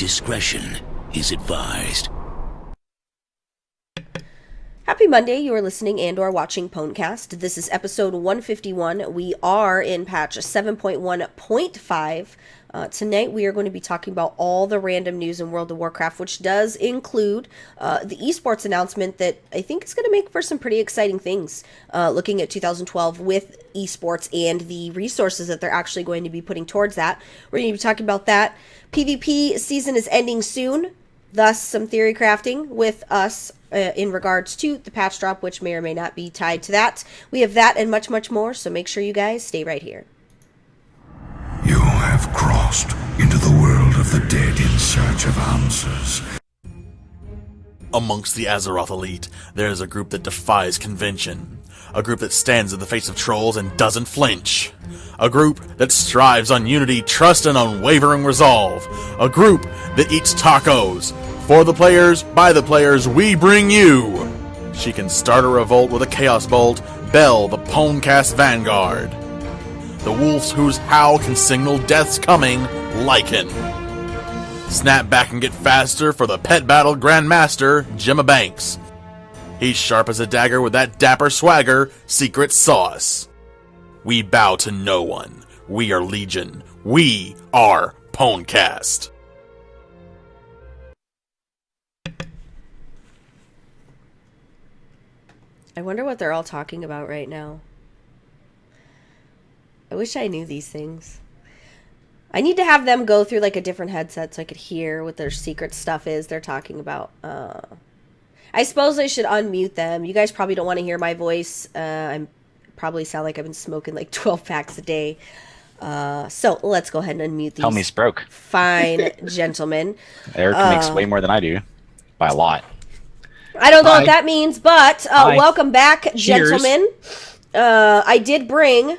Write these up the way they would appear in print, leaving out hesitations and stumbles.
Discretion is advised. Happy Monday, you are listening and or watching PWNCAST. This is episode 151. We are in patch 7.1.5. Tonight we are going to be talking about all the random news in World of Warcraft, which does include the esports announcement that I think is going to make for some pretty exciting things looking at 2012 with esports and the resources that they're actually going to be putting towards that. We're going to be talking about that. PvP season is ending soon, thus some theory crafting with us in regards to the patch drop, which may or may not be tied to that. We have that and much, much more, so make sure you guys stay right here. You have crossed into the world of the dead in search of answers. Amongst the Azeroth elite, there is a group that defies convention. A group that stands in the face of trolls and doesn't flinch. A group that strives on unity, trust, and unwavering resolve. A group that eats tacos. For the players, by the players, we bring you. She can start a revolt with a Chaos Bolt, Bell, the PWNCAST Vanguard. The wolves whose howl can signal death's coming, Lycan. Snap back and get faster for the pet battle Grandmaster, Gemma Banks. He's sharp as a dagger with that dapper swagger, Secret Sauce. We bow to no one. We are Legion. We are PWNCAST. I wonder what they're all talking about right now. I wish I knew these things. I need to have them go through like a different headset so I could hear what their secret stuff is they're talking about. I suppose I should unmute them. You guys probably don't want to hear my voice. I probably sound like I've been smoking like 12 packs a day. So let's go ahead and unmute these. Tell me it's broke. Fine, gentlemen. Eric makes way more than I do. By a lot. I don't know what that means, but welcome back, gentlemen. I did bring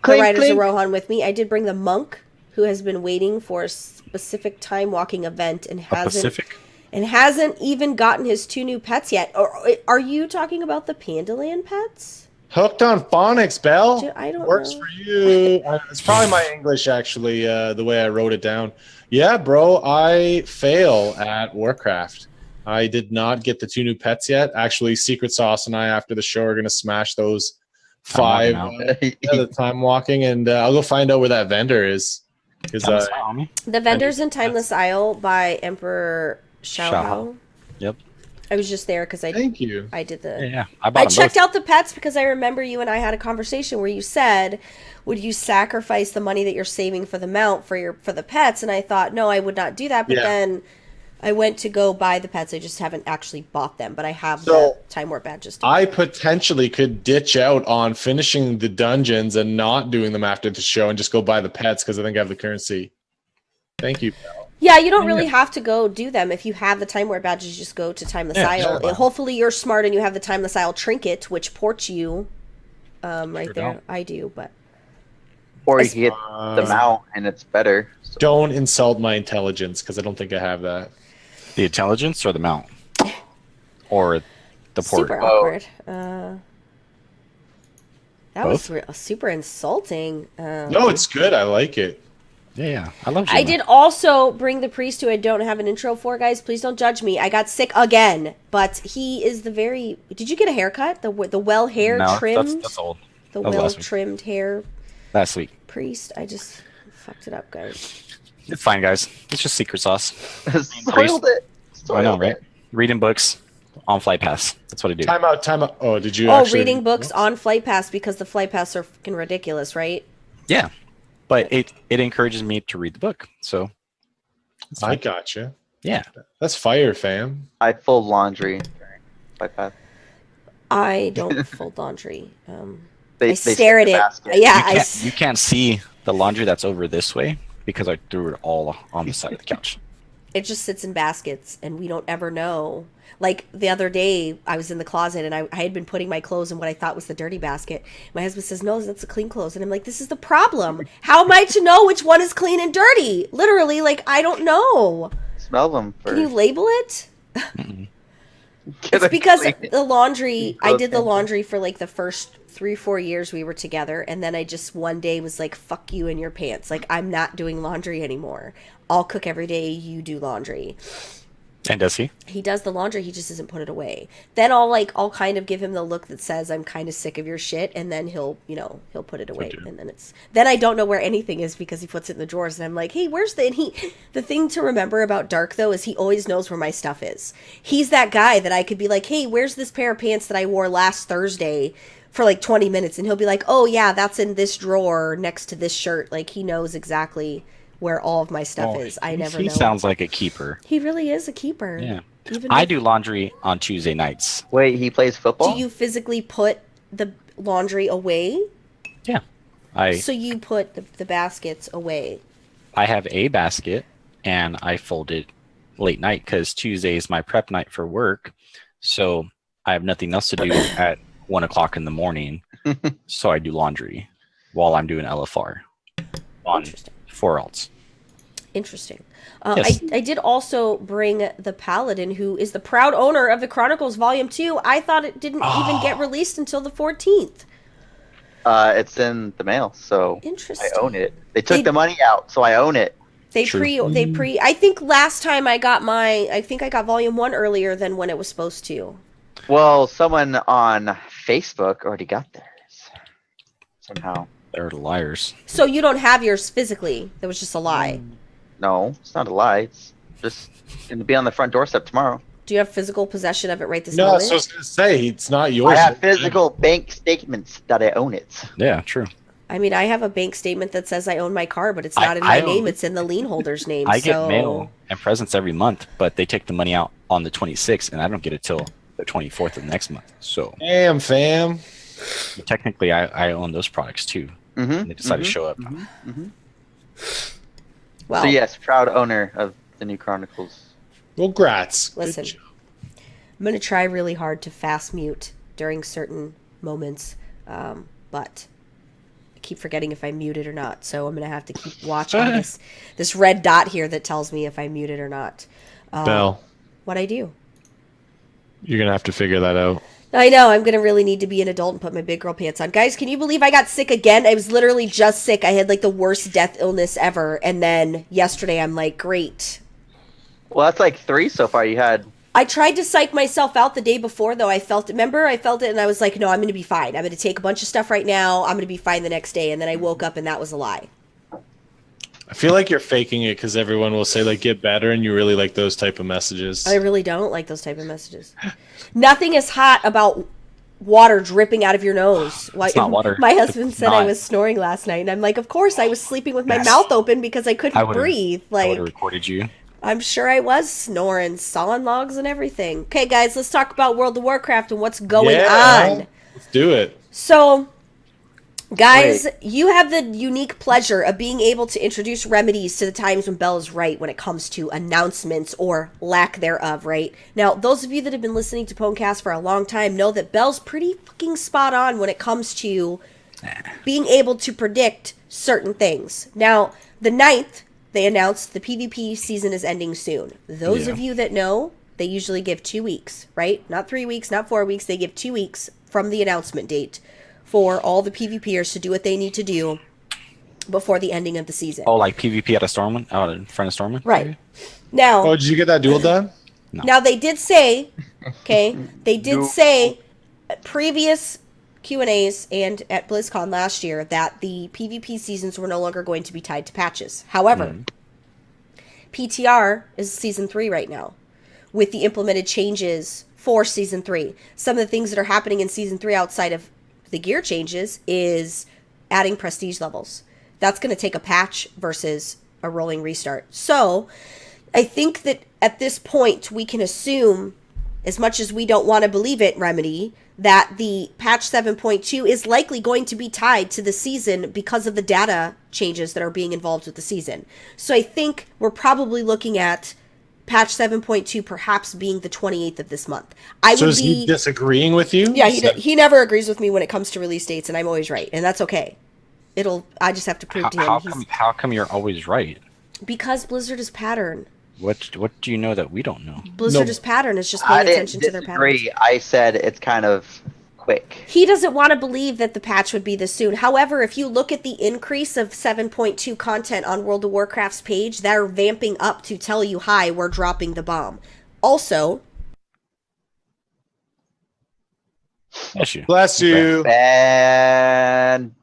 the Riders of Rohan with me. I did bring the monk, who has been waiting for a specific time walking event and hasn't even gotten his 2 new pets yet. Or are you talking about the Pandaland pets? Hooked on phonics, Bell. Dude, I don't Works know. for you. It's probably my English, actually, the way I wrote it down. Yeah, bro, I fail at Warcraft. I did not get the 2 new pets yet. Actually, Secret Sauce and I, after the show, are going to smash those 5 at the time walking, and I'll go find out where that vendor is. The vendor's in Timeless Isle by Emperor Xiao. Yep. I was just there because I did the. Yeah, I checked out the pets because I remember you and I had a conversation where you said, "Would you sacrifice the money that you're saving for the mount for the pets?" And I thought, no, I would not do that. But then I went to go buy the pets. I just haven't actually bought them, but I have the Time Warp badges. I potentially could ditch out on finishing the dungeons and not doing them after the show and just go buy the pets because I think I have the currency. Thank you, Bell. Yeah, you don't really have to go do them. If you have the Time Warp badges, just go to Timeless Isle. Sure. Hopefully you're smart and you have the Timeless Isle trinket, which ports you right there. Don't. I do, but... Or you can get the mount and it's better. So. Don't insult my intelligence because I don't think I have that. The intelligence or the mount? Or the port? Super awkward. That was super insulting. No, it's good. I like it. Yeah, I love you. I did also bring the priest who I don't have an intro for, guys. Please don't judge me. I got sick again, but he is the very... Did you get a haircut? The well hair trimmed? That's old. The well trimmed hair last week. Priest. I just fucked it up, guys. It's fine, guys. It's just Secret Sauce. Spoiled it. I know, right? Reading books on Flight Pass. That's what I do. Time out. Oh, did you actually... reading books on Flight Pass because the Flight Pass are fucking ridiculous, right? Yeah. But it encourages me to read the book, so... I gotcha. Yeah. That's fire, fam. I fold laundry. Like that. I don't fold laundry. They I stare at it. basket. Yeah, You can't see the laundry that's over this way because I threw it all on the side of the couch. It just sits in baskets, and we don't ever know. Like, the other day, I was in the closet, and I had been putting my clothes in what I thought was the dirty basket. My husband says, no, that's the clean clothes. And I'm like, this is the problem. How am I to know which one is clean and dirty? Literally, like, I don't know. Smell them first. Can you label it? It's because the laundry, I did the laundry for, like, the first 3-4 years we were together, and then I just one day was like, fuck you and your pants. Like, I'm not doing laundry anymore. I'll cook every day, you do laundry. And does he? He does the laundry, he just doesn't put it away. Then I'll kind of give him the look that says I'm kind of sick of your shit, and then he'll put it away. And then I don't know where anything is because he puts it in the drawers, and I'm like, hey, where's the thing to remember about Dark though is he always knows where my stuff is. He's that guy that I could be like, hey, where's this pair of pants that I wore last Thursday for like 20 minutes? And he'll be like, oh yeah, that's in this drawer next to this shirt. Like, he knows exactly where all of my stuff is. I never know. He sounds like a keeper. He really is a keeper. Yeah. I do laundry on Tuesday nights. Wait, he plays football? Do you physically put the laundry away? Yeah. So you put the baskets away? I have a basket, and I fold it late night because Tuesday is my prep night for work. So I have nothing else to do at 1 o'clock in the morning. So I do laundry while I'm doing LFR on 4 alts. Interesting. Yes. I did also bring the Paladin, who is the proud owner of the Chronicles Volume 2. I thought it didn't even get released until the 14th. It's in the mail, so Interesting. I own it. They took the money out, so I own it. I think last time I got I got Volume 1 earlier than when it was supposed to. Well, someone on Facebook already got theirs. Somehow. They're liars. So you don't have yours physically. That was just a lie. No, it's not a lie. It's just going to be on the front doorstep tomorrow. Do you have physical possession of it right this No, moment? so I was going to say, it's not yours. I have physical bank statements that I own it. Yeah, true. I mean, I have a bank statement that says I own my car, but it's not in my name. It's in the lien holder's name. I get mail and presents every month, but they take the money out on the 26th, and I don't get it till the 24th of the next month. So, damn, fam. Technically, I own those products too. And they decide to show up. Well, so yes, proud owner of the new Chronicles. Well, grats. Listen, I'm going to try really hard to fast mute during certain moments, but I keep forgetting if I'm muted or not. So I'm going to have to keep watching this red dot here that tells me if I'm muted or not. Belle, What I do? you're going to have to figure that out. I know, I'm going to really need to be an adult and put my big girl pants on. Guys, can you believe I got sick again? I was literally just sick. I had like the worst death illness ever. And then yesterday I'm like, great. Well, that's like 3 so far you had. I tried to psych myself out the day before, though. I felt it and I was like, no, I'm going to be fine. I'm going to take a bunch of stuff right now. I'm going to be fine the next day. And then I woke up and that was a lie. I feel like you're faking it because everyone will say, like, get better, and you really like those type of messages. I really don't like those type of messages. Nothing is hot about water dripping out of your nose. It's not water. My husband said I was snoring last night, and I'm like, of course, I was sleeping with my mouth open because I couldn't breathe. I would have recorded you. I'm sure I was snoring, sawing logs and everything. Okay, guys, let's talk about World of Warcraft and what's going on. Let's do it. So, guys, you have the unique pleasure of being able to introduce remedies to the times when Belle is right when it comes to announcements or lack thereof, right? Now, those of you that have been listening to PWNCAST for a long time know that Belle's pretty fucking spot on when it comes to being able to predict certain things. Now, the 9th, they announced the PvP season is ending soon. Those of you that know, they usually give 2 weeks, right? Not 3 weeks, not 4 weeks. They give 2 weeks from the announcement date for all the PvPers to do what they need to do before the ending of the season. Oh, like PvP at a Stormwind? Out in front of Stormwind? Right. Now... Oh, did you get that duel done? No. Now, they did say, previous Q&As and at BlizzCon last year that the PvP seasons were no longer going to be tied to patches. However, PTR is Season 3 right now with the implemented changes for Season 3. Some of the things that are happening in Season 3 outside of the gear changes is adding prestige levels. That's going to take a patch versus a rolling restart. So I think that at this point we can assume, as much as we don't want to believe it, Remedy, that the patch 7.2 is likely going to be tied to the season because of the data changes that are being involved with the season. So I think we're probably looking at patch 7.2 perhaps being the 28th of this month. Is he disagreeing with you? Yeah, he never agrees with me when it comes to release dates, and I'm always right, and that's okay. I just have to prove to him. How come you're always right? Because Blizzard is pattern. What do you know that we don't know? Blizzard is pattern. Is just paying attention to their patterns. I said it's kind of quick. He doesn't want to believe that the patch would be this soon. However, if you look at the increase of 7.2 content on World of Warcraft's page, they're vamping up to tell you, hi, we're dropping the bomb. Also... Bless you. Bless you. And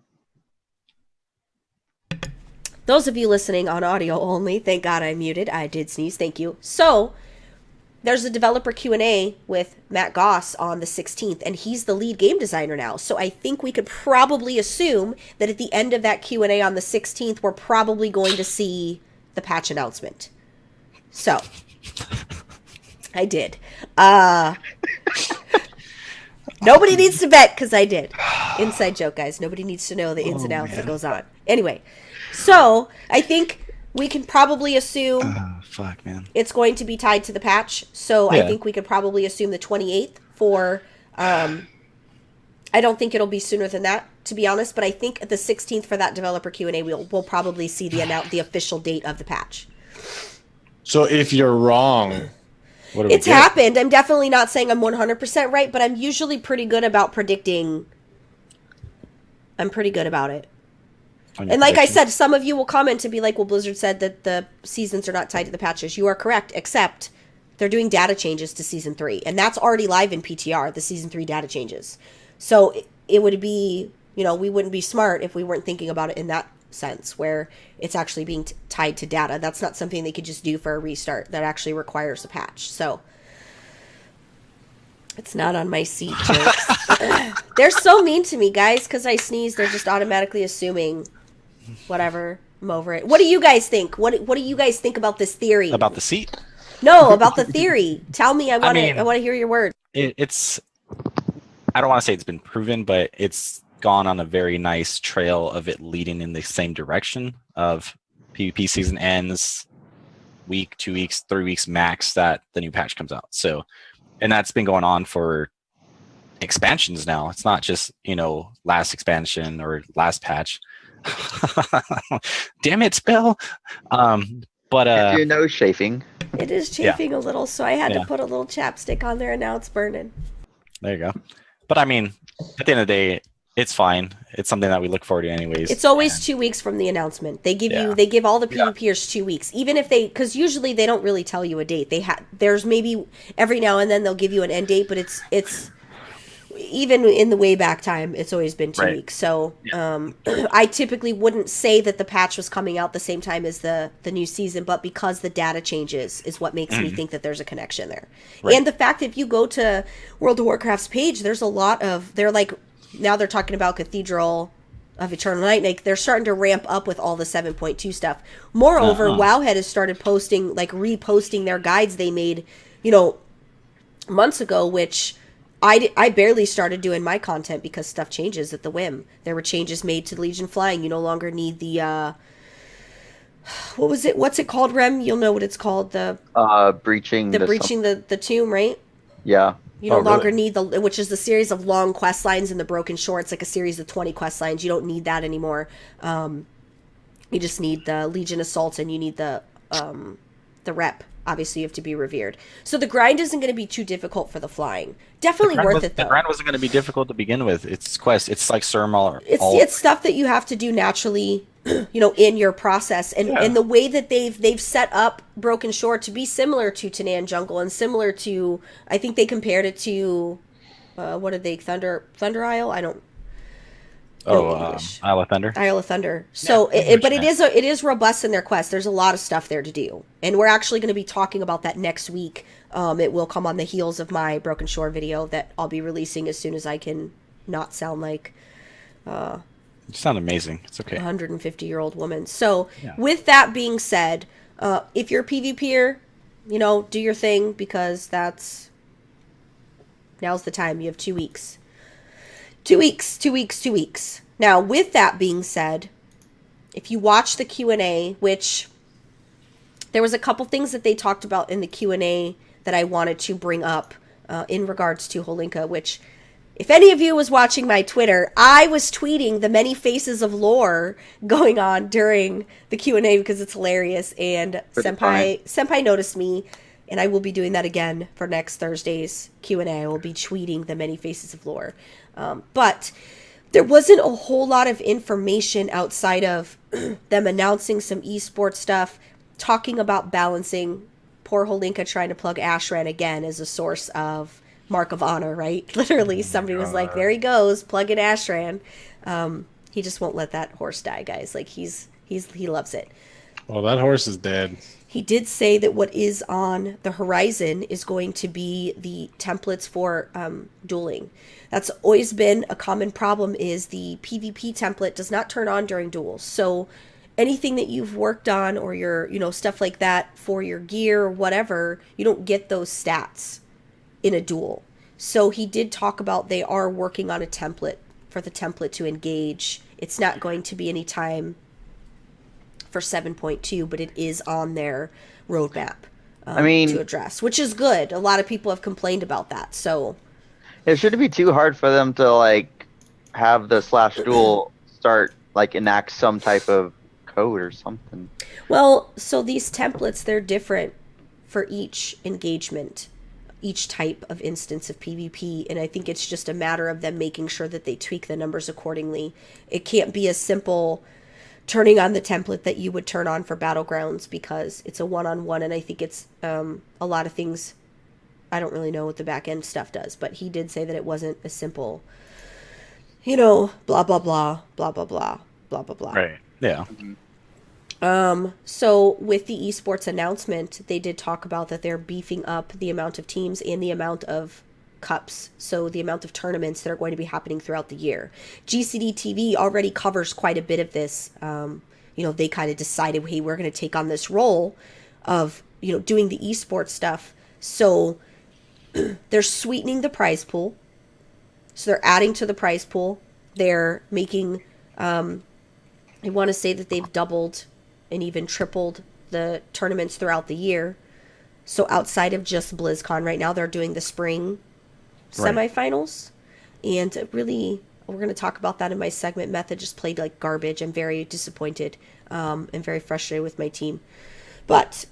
Those of you listening on audio only, thank God I muted. I did sneeze, thank you. So, there's a developer Q&A with Matt Goss on the 16th, and he's the lead game designer now. So I think we could probably assume that at the end of that Q&A on the 16th, we're probably going to see the patch announcement. So, I did. Nobody needs to bet, because I did. Inside joke, guys. Nobody needs to know the ins and outs that goes on. Anyway, so I think we can probably assume it's going to be tied to the patch. So I think we could probably assume the 28th for... I don't think it'll be sooner than that, to be honest. But I think at the 16th for that developer Q&A, we'll probably see the official date of the patch. So if you're wrong... It's happened. I'm definitely not saying I'm 100% right, but I'm usually pretty good about predicting. I'm pretty good about it. And like I said, some of you will comment and be like, well, Blizzard said that the seasons are not tied to the patches. You are correct, except they're doing data changes to Season 3. And that's already live in PTR, the Season 3 data changes. So it would be, we wouldn't be smart if we weren't thinking about it in that sense, where it's actually being tied to data. That's not something they could just do for a restart. That actually requires a patch. So it's not on my seat, jokes. They're so mean to me, guys, because I sneeze. They're just automatically assuming whatever. I'm over it. What do you guys think? What do you guys think about this theory? About the seat? No, about the theory. Tell me. I want to hear your word. It's. I don't want to say it's been proven, but it's gone on a very nice trail of it leading in the same direction of PvP season ends week, 2 weeks, 3 weeks max that the new patch comes out. So, and that's been going on for expansions now. It's not just, last expansion or last patch. Damn it, Spill. But your nose chafing. It is chafing a little, so I had to put a little chapstick on there, and now it's burning. There you go. But at the end of the day, it's fine. It's something that we look forward to anyways. It's always 2 weeks from the announcement. They give all the PvPers 2 weeks, even if because usually they don't really tell you a date. There's maybe every now and then they'll give you an end date, but it's even in the way back time, it's always been 2 weeks. So I typically wouldn't say that the patch was coming out the same time as the new season, but because the data changes is what makes me think that there's a connection there. Right. And the fact that if you go to World of Warcraft's page, there's a lot of now they're talking about Cathedral of Eternal Night. Like, they're starting to ramp up with all the 7.2 stuff. Moreover, Wowhead has started reposting their guides they made, months ago, which I barely started doing my content because stuff changes at the whim. There were changes made to Legion Flying. You no longer need the what's it called, Rem? You'll know what it's called. Breaching the tomb, right? Yeah. You no longer need which is the series of long quest lines in the Broken Shore. It's like a series of 20 quest lines. You don't need that anymore. You just need the Legion Assault, and you need the rep. Obviously, you have to be revered. So the grind isn't going to be too difficult for the flying. Definitely worth it, though. The grind wasn't going to be difficult to begin with. It's quest. It's like Surmal. It's stuff that you have to do naturally, in your process. And the way that they've set up Broken Shore to be similar to Tanan Jungle and similar to, I think they compared it to, what are they, Thunder Isle? I don't. Isle of Thunder. Isle of Thunder. So, but it is robust in their quest. There's a lot of stuff there to do, and we're actually going to be talking about that next week. It will come on the heels of my Broken Shore video that I'll be releasing as soon as I can not sound like. You sound amazing. It's okay. 150-year-old woman. So, with that being said, if you're a PvPer, do your thing, because now's the time. You have 2 weeks. 2 weeks, 2 weeks, 2 weeks. Now, with that being said, if you watch the Q&A, which there was a couple things that they talked about in the Q&A that I wanted to bring up in regards to Holinka, which, if any of you was watching my Twitter, I was tweeting the many faces of lore going on during the Q&A because it's hilarious, and Senpai noticed me, and I will be doing that again for next Thursday's Q&A. I will be tweeting the many faces of lore. But there wasn't a whole lot of information outside of them announcing some esports stuff, talking about balancing. Poor Holinka trying to plug Ashran again as a source of Mark of Honor, right? Literally, somebody was like, there he goes, plug in Ashran. He just won't let that horse die, guys. Like, he loves it. Well, that horse is dead. He did say that what is on the horizon is going to be the templates for dueling. That's always been a common problem, is the PvP template does not turn on during duels. So anything that you've worked on or your, stuff like that for your gear or whatever, you don't get those stats in a duel. So he did talk about they are working on a template for the template to engage. It's not going to be any time for 7.2, but it is on their roadmap to address, which is good. A lot of people have complained about that. So it shouldn't be too hard for them to like have the /duel start like enact some type of code or something. Well, so these templates, they're different for each engagement, each type of instance of PvP, and I think it's just a matter of them making sure that they tweak the numbers accordingly. It can't be a simple turning on the template that you would turn on for Battlegrounds, because it's a one-on-one, and I think it's a lot of things. I don't really know what the back-end stuff does, but he did say that it wasn't a simple, blah, blah, blah, blah, blah, blah, blah, blah, blah. Right. Yeah. So with the esports announcement, they did talk about that they're beefing up the amount of teams and the amount of cups. So the amount of tournaments that are going to be happening throughout the year. GCD TV already covers quite a bit of this. They kind of decided, hey, we're going to take on this role of, doing the esports stuff. So they're sweetening the prize pool. So they're adding to the prize pool. They're making, I want to say that they've doubled and even tripled the tournaments throughout the year. So outside of just BlizzCon right now, they're doing the spring semifinals. And really, we're going to talk about that in my segment. Method just played like garbage. I'm very disappointed and very frustrated with my team. But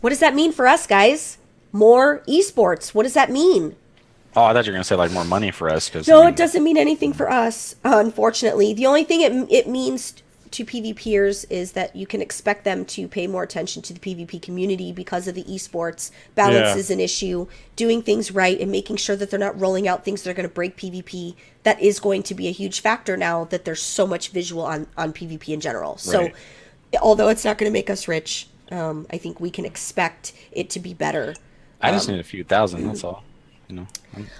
what does that mean for us, guys? More esports. What does that mean? Oh, I thought you were going to say like more money for us. No, it doesn't mean anything for us, unfortunately. The only thing it means to PvPers is that you can expect them to pay more attention to the PvP community because of the esports. Balance is an issue. Doing things right and making sure that they're not rolling out things that are going to break PvP. That is going to be a huge factor now that there's so much visual on PvP in general. So although it's not going to make us rich, I think we can expect it to be better. I just need a few thousand, that's all.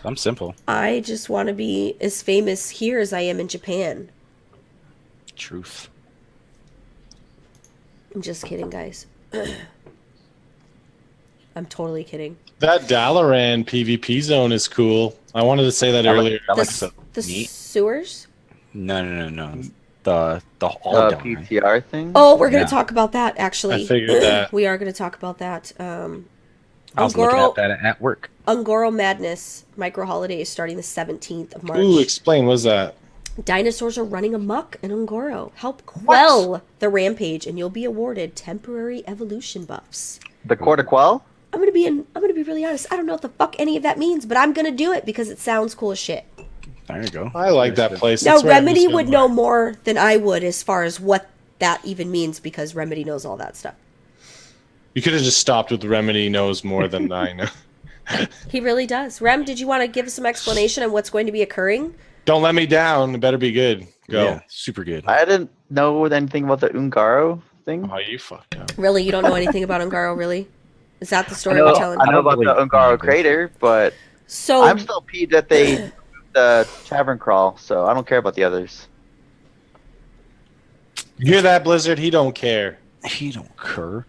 I'm simple. I just want to be as famous here as I am in Japan. Truth. I'm just kidding, guys. I'm totally kidding. That Dalaran PvP zone is cool. I wanted to say that earlier. The sewers? No. The all PTR thing? Oh, we're going to talk about that, actually. I figured that. We are going to talk about that. I was looking at that at work. Ungoro Madness micro holiday is starting the 17th of March. Ooh, explain, what's that? Dinosaurs are running amok in Ungoro. Help quell the rampage, and you'll be awarded temporary evolution buffs. The Court of Quell? I'm gonna be really honest. I don't know what the fuck any of that means, but I'm gonna do it because it sounds cool as shit. There you go. I like that place. Now Remedy would know more than I would as far as what that even means, because Remedy knows all that stuff. You could have just stopped with Remedy knows more than I know. He really does. Rem, did you want to give us some explanation on what's going to be occurring? Don't let me down. It better be good. Go. Yeah, super good. I didn't know anything about the Ungaro thing. Oh, you fucked up. Really? You don't know anything about Ungaro, really? Is that the story we're telling? I know about the Ungaro crater, but I'm still peeved that they moved the tavern crawl, so I don't care about the others. You hear that, Blizzard? He don't care. He don't care.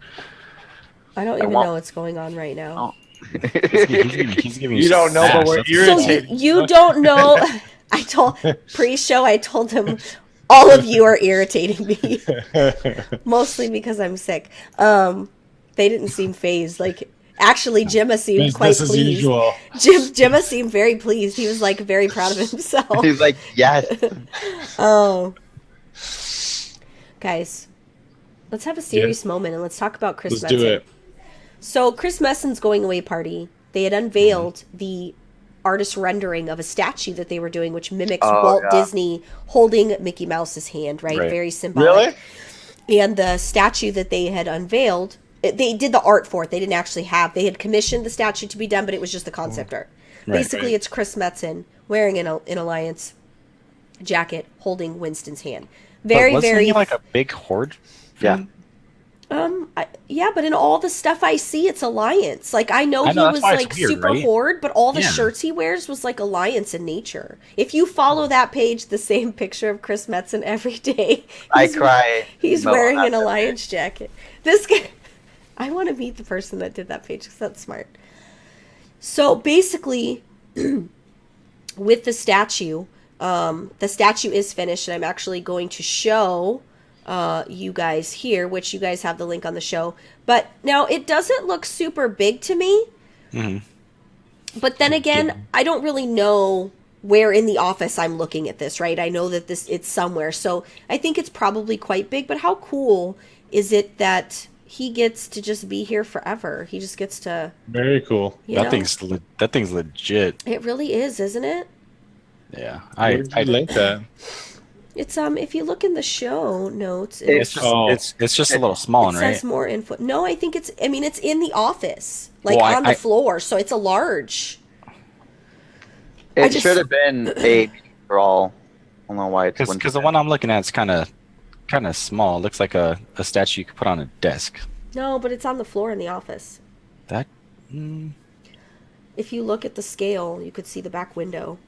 I don't even know what's going on right now. He's giving you don't know, but we're irritated. So you don't know. I told pre-show. I told him all of you are irritating me, mostly because I'm sick. They didn't seem phased. Like actually, Jimma seemed quite pleased. As usual. Jimma seemed very pleased. He was like very proud of himself. He's like, yes. Oh, guys, let's have a serious moment and let's talk about Chris Metson. Let's do it. So Chris Messon's going away party, they had unveiled the artist rendering of a statue that they were doing, which mimics Walt Disney holding Mickey Mouse's hand, right? Right. Very symbolic. Really? And the statue that they had unveiled, they did the art for it. They didn't actually they had commissioned the statue to be done, but it was just the concept art. Right, Basically, it's Chris Metzen wearing an Alliance jacket holding Winston's hand. Very, Wasn't very... he like a big horde? Yeah. yeah, but in all the stuff I see, it's Alliance. Like, I know he that's was why it's like weird, super right? horde, but all the Yeah. shirts he wears was like Alliance in nature. If you follow that page, the same picture of Chris Metzen every day. I cry. He's No, wearing an that's Alliance jacket. This guy, I want to meet the person that did that page because that's smart. So basically, with the statue is finished, and I'm actually going to show you guys here, which you guys have the link on the show. But now it doesn't look super big to me. But then again, I don't really know where in the office I'm looking at this, right? I know that it's somewhere. So I think it's probably quite big, but how cool is it that he gets to just be here forever? He just gets to... Very cool. you know? That thing's legit. It really is, isn't it? Yeah. I like that. It's if you look in the show notes, It's just a little small, it right? says more info. No, I think it's in the office, like Well, on the floor, so it's a large. It should have been a for all. I don't know why it's Because the one I'm looking at is kind of small. It looks like a statue you could put on a desk. No, but it's on the floor in the office. That If you look at the scale, you could see the back window.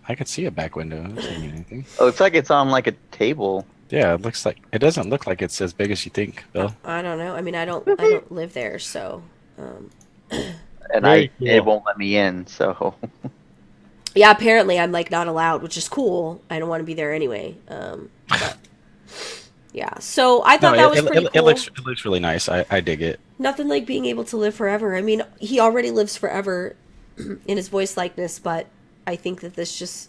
I could see a back window. It doesn't mean anything. It looks like it's on like a table. Yeah, it doesn't look like it's as big as you think, though. I don't know. I mean, I don't live there, so. And Very it cool. won't let me in, so Yeah, apparently I'm like not allowed, which is cool. I don't want to be there anyway. But, yeah, so I thought that was pretty cool. It looks really nice. I dig it. Nothing like being able to live forever. I mean, he already lives forever in his voice likeness, but I think that this just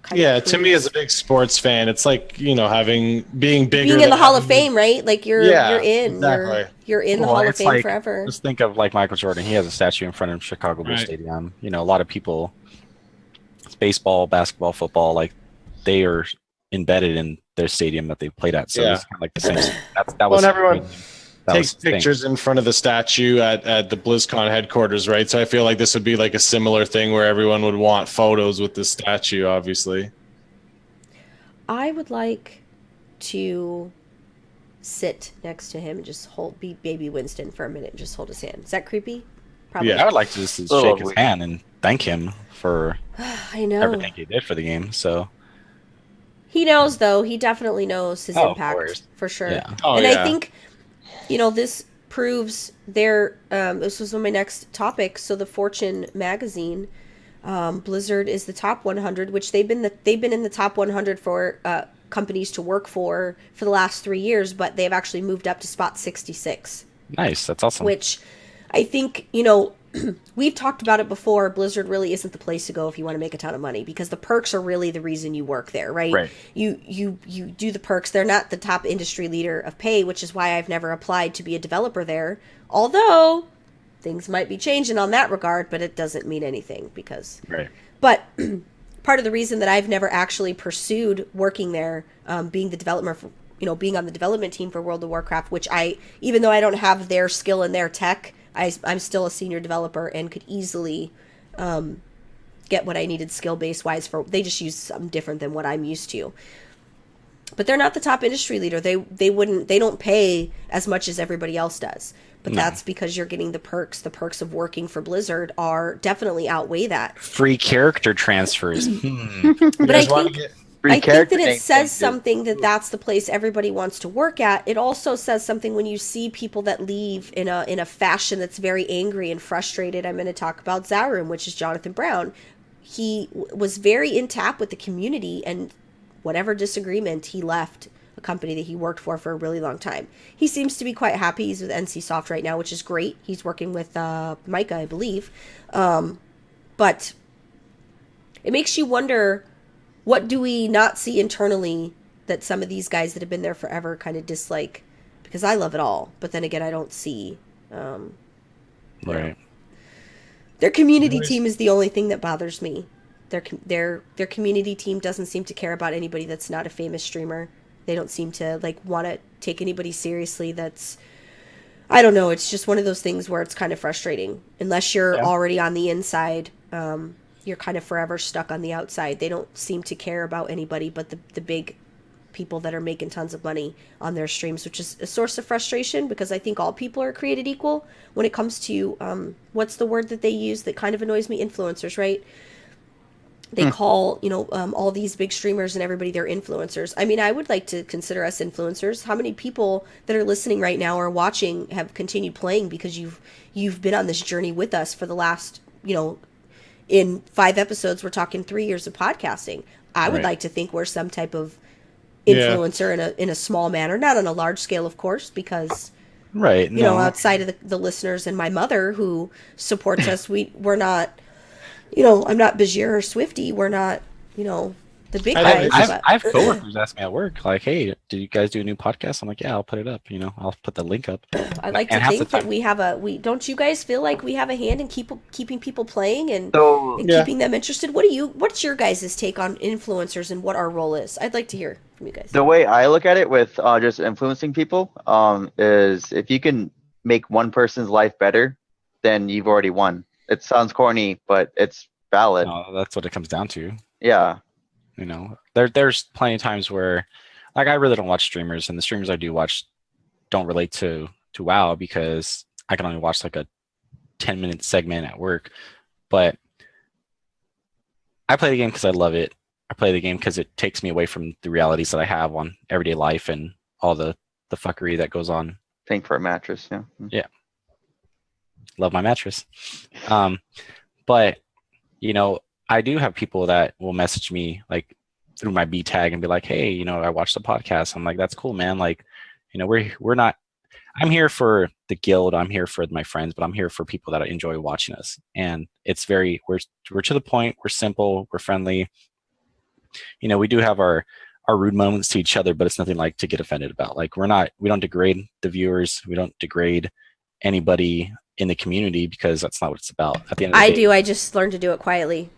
kind of To me as a big sports fan, it's like, being bigger. being in than the Hall of having- Fame, right? Like you're in exactly. you're in the Well, Hall of it's Fame like- forever. Just think of like Michael Jordan. He has a statue in front of Chicago Bulls Right. Stadium. A lot of people, it's baseball, basketball, football, like they are embedded in their stadium that they played at. So Yeah. it's kind of like the same. That Well, was and everyone that takes was the thing. pictures in front of the statue at the BlizzCon headquarters, right? So I feel like this would be like a similar thing where everyone would want photos with the statue, obviously. I would like to sit next to him and just be baby Winston for a minute and just hold his hand. Is that creepy? Probably. Yeah. I would like to just Oh, shake his wait. hand and thank him for I know. everything he did for the game. So He knows, though. He definitely knows his Oh, of impact course. for sure. Yeah. Oh, and yeah. I think, this proves this was my next topic. So the Fortune magazine, Blizzard is the top 100, which they've been in the top 100 for companies to work for the last 3 years, but they've actually moved up to spot 66. nice. That's awesome. Which I think, we've talked about it before. Blizzard really isn't the place to go if you want to make a ton of money, because the perks are really the reason you work there, right? Right. You do the perks. They're not the top industry leader of pay, which is why I've never applied to be a developer there. Although things might be changing on that regard, but it doesn't mean anything because. Right. But part of the reason that I've never actually pursued working there, being the developer for, being on the development team for World of Warcraft, which even though I don't have their skill and their tech, I'm still a senior developer and could easily get what I needed skill base wise for. They just use something different than what I'm used to. But they're not the top industry leader. They don't pay as much as everybody else does. But that's because you're getting the perks. The perks of working for Blizzard are definitely outweigh that. Free character transfers. But I think Free I think character that it name says changes. something that's the place everybody wants to work at. It also says something when you see people that leave in a fashion that's very angry and frustrated. I'm going to talk about Zarum, which is Jonathan Brown. He was very in tap with the community, and whatever disagreement, he left a company that he worked for a really long time. He seems to be quite happy. He's with NCSoft right now, which is great. He's working with Micah, I believe. But it makes you wonder, what do we not see internally that some of these guys that have been there forever kind of dislike? Because I love it all, but then again, I don't see Right. Their community team is the only thing that bothers me. Their community team doesn't seem to care about anybody that's not a famous streamer. They don't seem to like want to take anybody seriously. That's, I don't know. It's just one of those things where it's kind of frustrating. Unless you're already on the inside, you're kind of forever stuck on the outside. They don't seem to care about anybody but the big people that are making tons of money on their streams, which is a source of frustration because I think all people are created equal when it comes to what's the word that they use that kind of annoys me? Influencers, right? They call, all these big streamers and everybody they're influencers. I mean, I would like to consider us influencers. How many people that are listening right now or watching have continued playing because you've been on this journey with us for the last, in 5 episodes, we're talking 3 years of podcasting. I would like to think we're some type of influencer in a small manner, not on a large scale, of course, because outside of the listeners and my mother who supports us, we're not, I'm not Bajir or Swifty. We're not, the big guys. I have coworkers ask me at work, like, "Hey, did you guys do a new podcast?" I'm like, "Yeah, I'll put it up. I'll put the link up." I like to think that we have don't you guys feel like we have a hand in keeping people playing and keeping them interested? What's your guys' take on influencers and what our role is? I'd like to hear from you guys. The way I look at it with just influencing people is if you can make one person's life better, then you've already won. It sounds corny, but it's valid. No, that's what it comes down to. Yeah. There's plenty of times where, like, I really don't watch streamers, and the streamers I do watch don't relate to WoW because I can only watch like a 10-minute segment at work. But I play the game because I love it. I play the game because it takes me away from the realities that I have on everyday life and all the fuckery that goes on. Thank for a mattress, yeah. Yeah. Love my mattress. But, I do have people that will message me like through my B tag and be like, "Hey, I watched the podcast." I'm like, "That's cool, man." Like, we're not, I'm here for the guild. I'm here for my friends, but I'm here for people that enjoy watching us. And it's we're to the point. We're simple. We're friendly. We do have our rude moments to each other, but it's nothing like to get offended about. Like, we don't degrade the viewers. We don't degrade anybody in the community because that's not what it's about. At the end of the day, I just learned to do it quietly.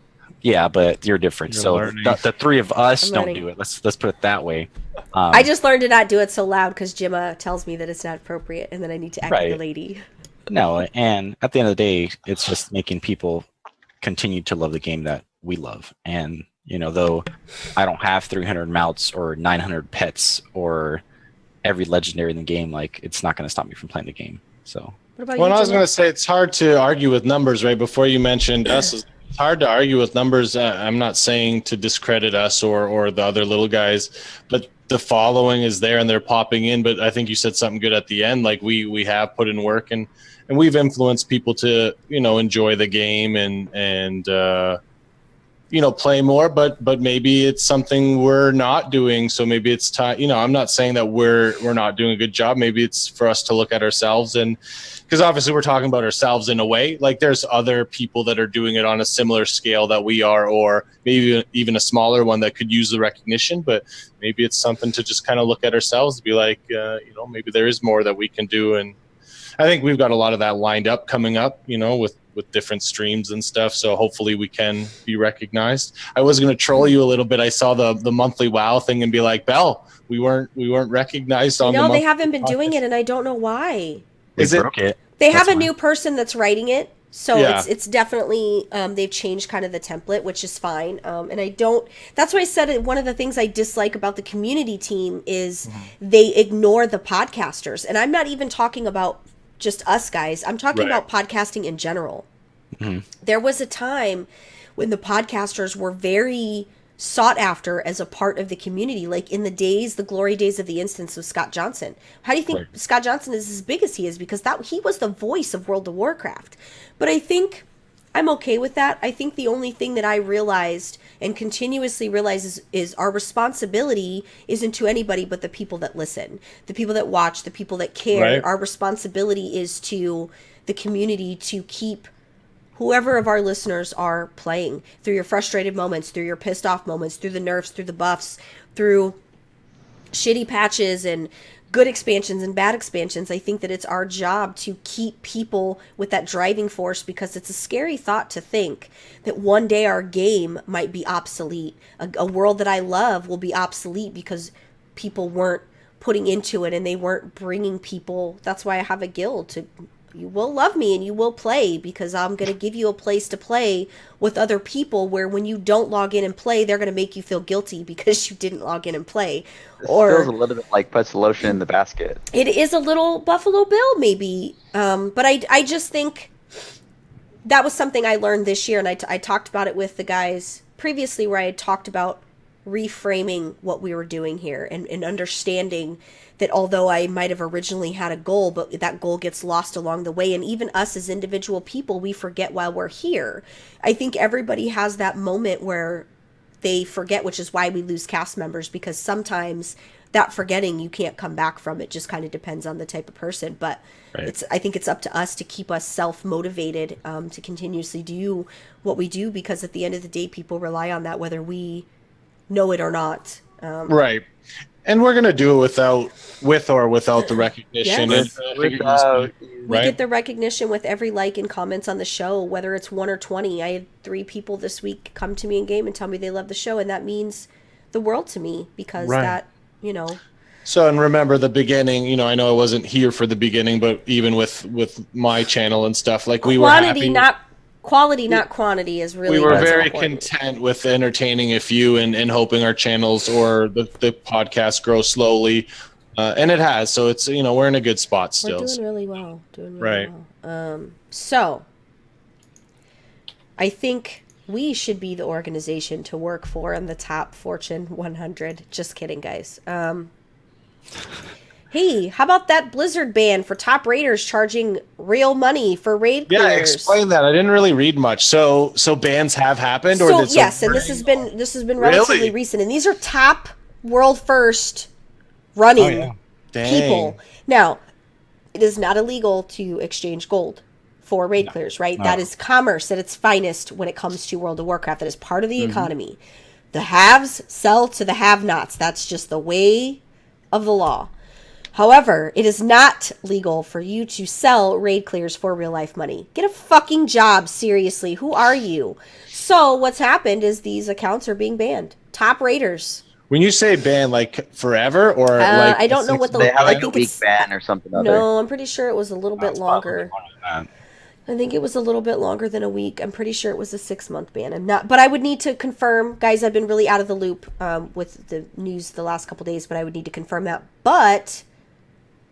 Yeah, but you're different. So the 3 of us don't do it. Let's put it that way. I just learned to not do it so loud because Jimma tells me that it's not appropriate, and then I need to act like a lady. No, and at the end of the day, it's just making people continue to love the game that we love. And though I don't have 300 mounts or 900 pets or every legendary in the game, like, it's not going to stop me from playing the game. So. What about Well, you, I was Jimma? going to say it's hard to argue with numbers, right? Before you mentioned us, it's hard to argue with numbers. I'm not saying to discredit us or the other little guys, but the following is there and they're popping in. But I think you said something good at the end. Like we have put in work and we've influenced people to enjoy the game and play more. But maybe it's something we're not doing. So maybe it's time. I'm not saying that we're not doing a good job. Maybe it's for us to look at ourselves and. Because obviously we're talking about ourselves in a way. Like there's other people that are doing it on a similar scale that we are, or maybe even a smaller one that could use the recognition. But maybe it's something to just kind of look at ourselves, be like, maybe there is more that we can do. And I think we've got a lot of that lined up coming up, with different streams and stuff. So hopefully we can be recognized. I was going to troll you a little bit. I saw the monthly WoW thing and be like, Belle, we weren't recognized on. No, they haven't been doing it, and I don't know why. Broke it. They have a new person that's writing it, so Yeah. it's definitely they've changed kind of the template, which is fine. And I don't. That's why I said one of the things I dislike about the community team is they ignore the podcasters, and I'm not even talking about just us guys. I'm talking about podcasting in general. There was a time when the podcasters were very sought after as a part of the community, like in the glory days of the instance of Scott Johnson. How do you think Scott Johnson is as big as he is? Because he was the voice of World of Warcraft. But I think I'm okay with that. I think the only thing that I realized and continuously realize is our responsibility isn't to anybody but the people that listen, the people that watch, the people that care. Right. Our responsibility is to the community to keep whoever of our listeners are playing through your frustrated moments, through your pissed off moments, through the nerfs, through the buffs, through shitty patches and good expansions and bad expansions. I think that it's our job to keep people with that driving force, because it's a scary thought to think that one day our game might be obsolete. A world that I love will be obsolete because people weren't putting into it and they weren't bringing people. That's why I have a guild. You will love me and you will play, because I'm going to give you a place to play with other people, where when you don't log in and play, they're going to make you feel guilty because you didn't log in and play. It feels a little bit like puts the lotion in the basket. It is a little Buffalo Bill, maybe. But I just think that was something I learned this year, and I talked about it with the guys previously, where I had talked about reframing what we were doing here, and understanding that although I might have originally had a goal, but that goal gets lost along the way. And even us as individual people, we forget while we're here. I think everybody has that moment where they forget, which is why we lose cast members, because sometimes that forgetting, you can't come back from. It just kind of depends on the type of person. But I think it's up to us to keep us self-motivated, to continuously do what we do, because at the end of the day, people rely on that, whether we know it or not. Right. And we're gonna do it with or without the recognition. Yes. We get the recognition with every like and comments on the show, whether it's 1 or 20. I had 3 people this week come to me in game and tell me they love the show, and that means the world to me, because that, you know. So, and remember the beginning, you know, I know I wasn't here for the beginning, but even with my channel and stuff, like we were happy. Quality, not quantity, is really. We were very important. content with entertaining a few and hoping our channels or the podcast grow slowly, and it has. So it's, you know, we're in a good spot still. We're doing really well. Well. So I think we should be the organization to work for in the top Fortune 100. Just kidding, guys. Hey, how about that Blizzard ban for top raiders charging real money for raid clears? Yeah, explain that. I didn't really read much. So bans have happened, or yes, and this has been relatively recent, and these are top world first running people. Now, it is not illegal to exchange gold for raid clears, right? No. That is commerce at its finest when it comes to World of Warcraft. That is part of the economy. The haves sell to the have-nots. That's just the way of the law. However, it is not legal for you to sell raid clears for real life money. Get a fucking job, seriously. Who are you? So what's happened is these accounts are being banned. Top raiders. When you say ban, like forever, or like I don't know what the. They have like I think a week ban or something. No, I'm pretty sure it was a little bit longer. I think it was a little bit longer than a week. I'm pretty sure it was a 6-month ban. I'm not, but I would need to confirm, guys. I've been really out of the loop with the news the last couple days, but I would need to confirm that. But.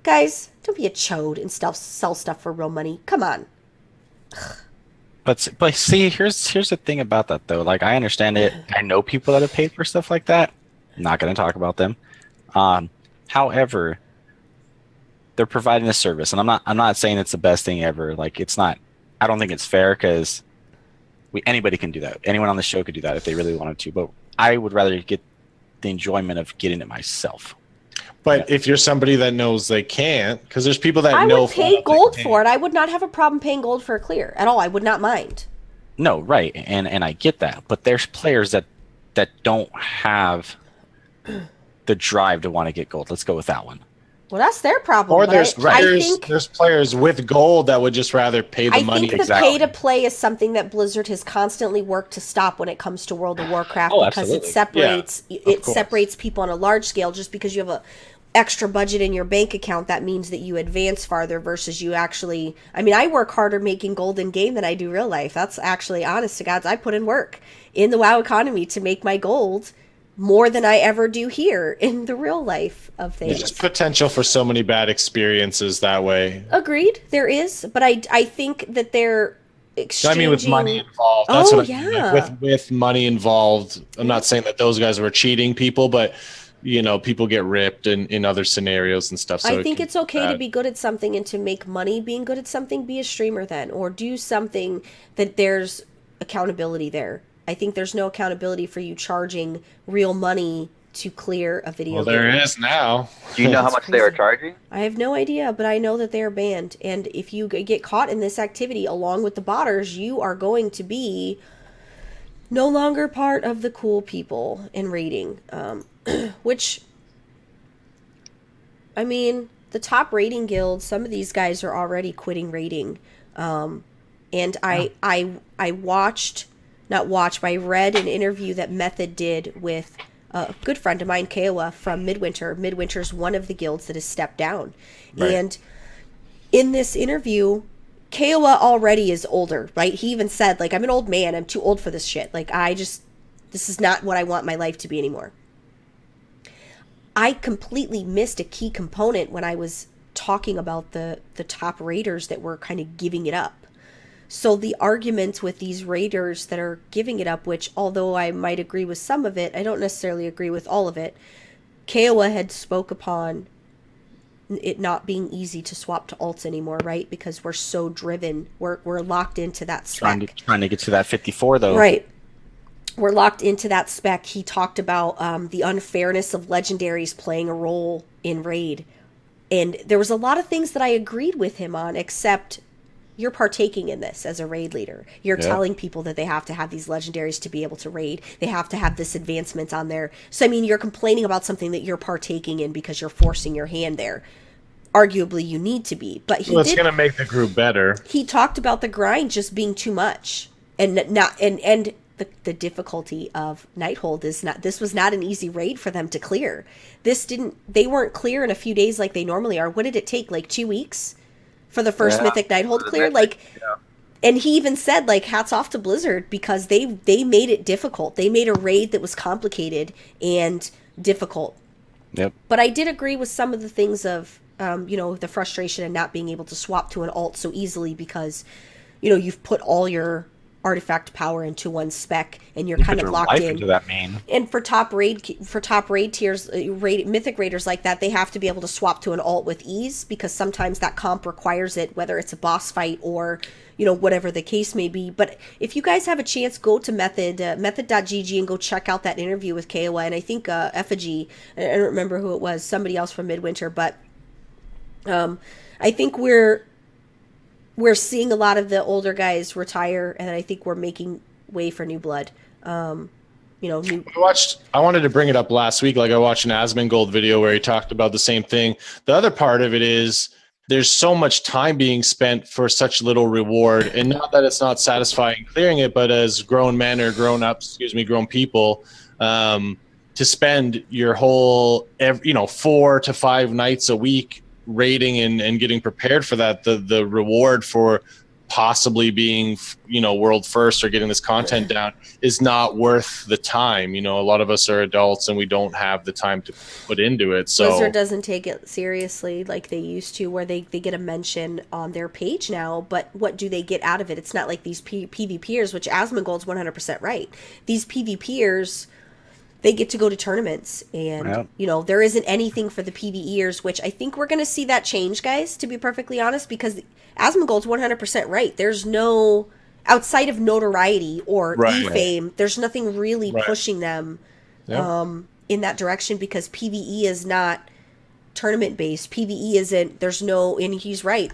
Guys, don't be a chode and sell stuff for real money. Come on. But see, here's the thing about that though. Like, I understand it. I know people that have paid for stuff like that. I'm not going to talk about them. However, they're providing a service, and I'm not saying it's the best thing ever. Like, it's not. I don't think it's fair, because anybody can do that. Anyone on the show could do that if they really wanted to. But I would rather get the enjoyment of getting it myself. But if you're somebody that knows they can't, because there's people that know. I would pay gold for it. I would not have a problem paying gold for a clear at all. I would not mind. No, right, and I get that. But there's players that don't have the drive to want to get gold. Let's go with that one. Well, that's their problem. Or there's players with gold that would just rather pay the money. I think the pay to play is something that Blizzard has constantly worked to stop when it comes to World of Warcraft, because it separates people on a large scale. Just because you have a extra budget in your bank account, that means that you advance farther versus you actually. I mean, I work harder making gold in game than I do real life. That's actually, honest to God, I put in work in the WoW economy to make my gold more than I ever do here in the real life of things. There's potential for so many bad experiences that way. Agreed, there is, but I think that they're exchanging. I mean, with money involved. That's what I mean. With money involved. I'm not saying that those guys were cheating people, but you know, people get ripped in other scenarios and stuff. So I think it's okay to be good at something and to make money being good at something. Be a streamer then, or do something that there's accountability there. I think there's no accountability for you charging real money to clear a video game. Well, there is now. Do you know how much they are charging? I have no idea, but I know that they are banned. And if you get caught in this activity along with the botters, you are going to be no longer part of the cool people in raiding. Which I mean, the top raiding guilds, some of these guys are already quitting raiding. And I watched, not watched, but I read an interview that Method did with a good friend of mine, Kiowa, from Midwinter. Midwinter's one of the guilds that has stepped down. Right. And in this interview, Kiowa already is older, right? He even said, like, I'm an old man. I'm too old for this shit. Like, this is not what I want my life to be anymore. I completely missed a key component when I was talking about the top raiders that were kind of giving it up. So the arguments with these raiders that are giving it up, which although I might agree with some of it, I don't necessarily agree with all of it. Kiowa had spoke upon it not being easy to swap to alts anymore, right? Because we're so driven. We're locked into that spec. Trying to get to that 54 though. Right. We're locked into that spec. He talked about the unfairness of legendaries playing a role in raid. And there was a lot of things that I agreed with him on, except you're partaking in this as a raid leader. You're telling people that they have to have these legendaries to be able to raid. They have to have this advancement on there. So, I mean, you're complaining about something that you're partaking in because you're forcing your hand there. Arguably, you need to be. But it's going to make the group better. He talked about the grind just being too much. And the difficulty of Nighthold is this was not an easy raid for them to clear. They weren't clear in a few days like they normally are. What did it take? Like 2 weeks? For the first Mythic Nighthold clear, and he even said, like, hats off to Blizzard because they made it difficult. They made a raid that was complicated and difficult. Yep. But I did agree with some of the things of, the frustration and not being able to swap to an alt so easily because, you've put all your artifact power into one spec and you're kind of locked in into that main. And for top raid tiers, mythic raiders like that, they have to be able to swap to an alt with ease because sometimes that comp requires it, whether it's a boss fight or whatever the case may be. But if you guys have a chance, go to method.gg and go check out that interview with Kiowa and I think Effigy, I don't remember who it was, somebody else from Midwinter, but I think we're seeing a lot of the older guys retire, and I think we're making way for new blood. I wanted to bring it up last week. Like I watched an Asmongold video where he talked about the same thing. The other part of it is there's so much time being spent for such little reward, and not that it's not satisfying clearing it, but as grown men or grown people, to spend your whole 4 to 5 nights a week raiding and getting prepared for that, the reward for possibly being world first or getting this content down is not worth the time. A lot of us are adults and we don't have the time to put into it. So Blizzard doesn't take it seriously like they used to, where they get a mention on their page now, but what do they get out of it? It's not like these PvPers, which Asmongold's 100% right. These PvPers, they get to go to tournaments and, there isn't anything for the PvEers, which I think we're going to see that change, guys, to be perfectly honest, because Asmongold's 100% right. There's no, outside of notoriety or e-fame, there's nothing really pushing them in that direction because PvE is not tournament-based. PvE isn't, and he's right,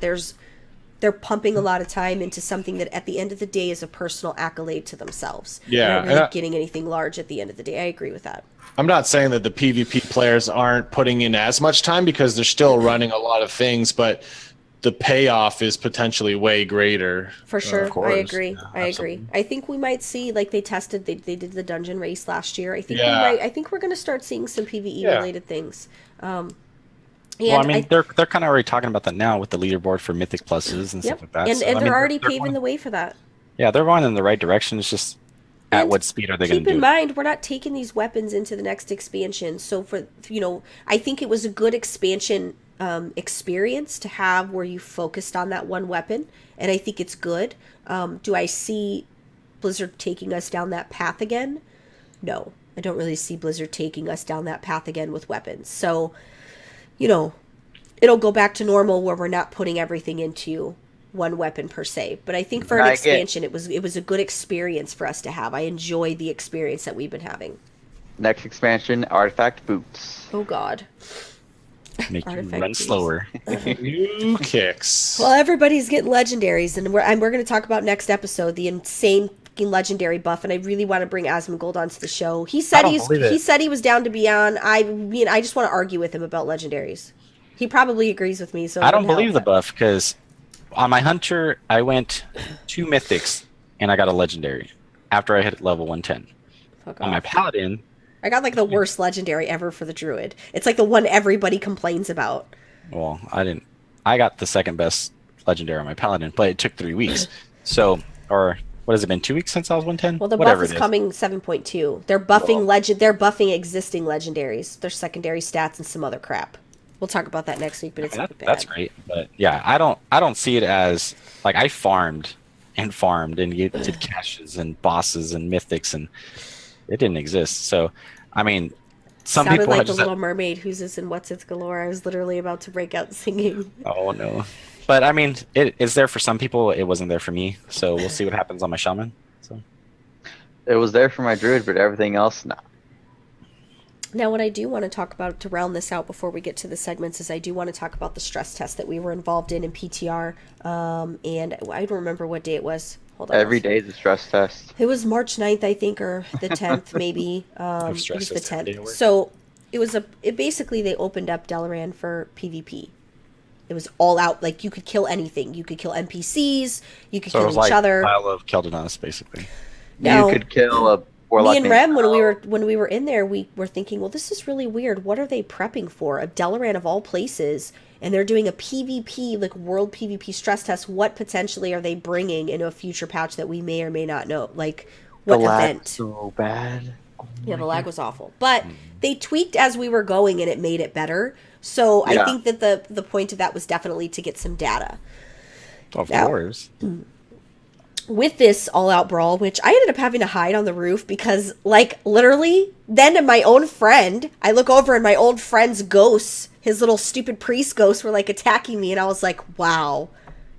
they're pumping a lot of time into something that at the end of the day is a personal accolade to themselves. Yeah. They're not getting anything large at the end of the day. I agree with that. I'm not saying that the PvP players aren't putting in as much time because they're still running a lot of things, but the payoff is potentially way greater. For sure. I agree. Yeah, I agree. I think we might see, like they did the dungeon race last year. I think we're going to start seeing some PvE related things. They're kind of already talking about that now with the leaderboard for Mythic Pluses and stuff like that. And they're already paving the way for that. Yeah, they're going in the right direction. It's just at what speed are they going to do it? Keep in mind, we're not taking these weapons into the next expansion. So I think it was a good expansion experience to have where you focused on that one weapon. And I think it's good. Do I see Blizzard taking us down that path again? No, I don't really see Blizzard taking us down that path again with weapons. So it'll go back to normal where we're not putting everything into one weapon per se. But I think for an expansion, it was a good experience for us to have. I enjoyed the experience that we've been having. Next expansion, Artifact Boots. Oh, God. Make you run slower. New kicks. Well, everybody's getting legendaries, and we're going to talk about next episode, the insane legendary buff, and I really want to bring Asmongold onto the show. He said he was down to be on. I just want to argue with him about legendaries. He probably agrees with me, so it I don't wouldn't believe the help. buff because on my hunter I went 2 mythics and I got a legendary after I hit level 110. Fuck On my off. paladin, I got like the worst legendary ever for the druid. It's like the one everybody complains about. well, I didn't. I got the second best legendary on my paladin, but it took 3 weeks. So, or what has it been? 2 weeks since I was 110. Well, the Whatever buff is it is. coming 7.2. They're buffing They're buffing existing legendaries. Their secondary stats and some other crap. We'll talk about that next week, but it's bad. That's great, but yeah, I don't see it as like I farmed and you did caches and bosses and mythics and it didn't exist. So, I mean, some Sounded people like have the just Little Mermaid, who's this in What's Its Galore. I was literally about to break out singing. oh no, but I mean, it's there for some people. It wasn't there for me. So we'll see what happens on my shaman. So It was there for my druid, but everything else, nah. Now, what I do want to talk about to round this out before we get to the segments is I do want to talk about the stress test that we were involved in PTR. And I don't remember what day it was. Hold on. Every day is a stress test. It was March 9th, I think, or the 10th, maybe. It was stress the test every day at 10th. work. So it basically they opened up Dalaran for PvP. It was all out. Like, you could kill anything. You could kill NPCs. You could So it kill was each like other. Isle of Keldanas, basically. Now, You could kill a warlock. me and named Rem, Al. when we were in there, we were thinking, well, this is really weird. What are they prepping for? A Dalaran of all places, and they're doing a PvP, like world PvP stress test. What potentially are they bringing into a future patch that we may or may not know? Like, what The lag's event? so bad. Yeah, the lag was awful. But they tweaked as we were going, and it made it better. So I Yeah. think that the point of that was definitely to get some data. Of Now- course. With this all-out brawl, which I ended up having to hide on the roof because, like, literally, then my own friend, I look over and my old friend's ghosts, his little stupid priest ghosts were, like, attacking me, and I was like, wow,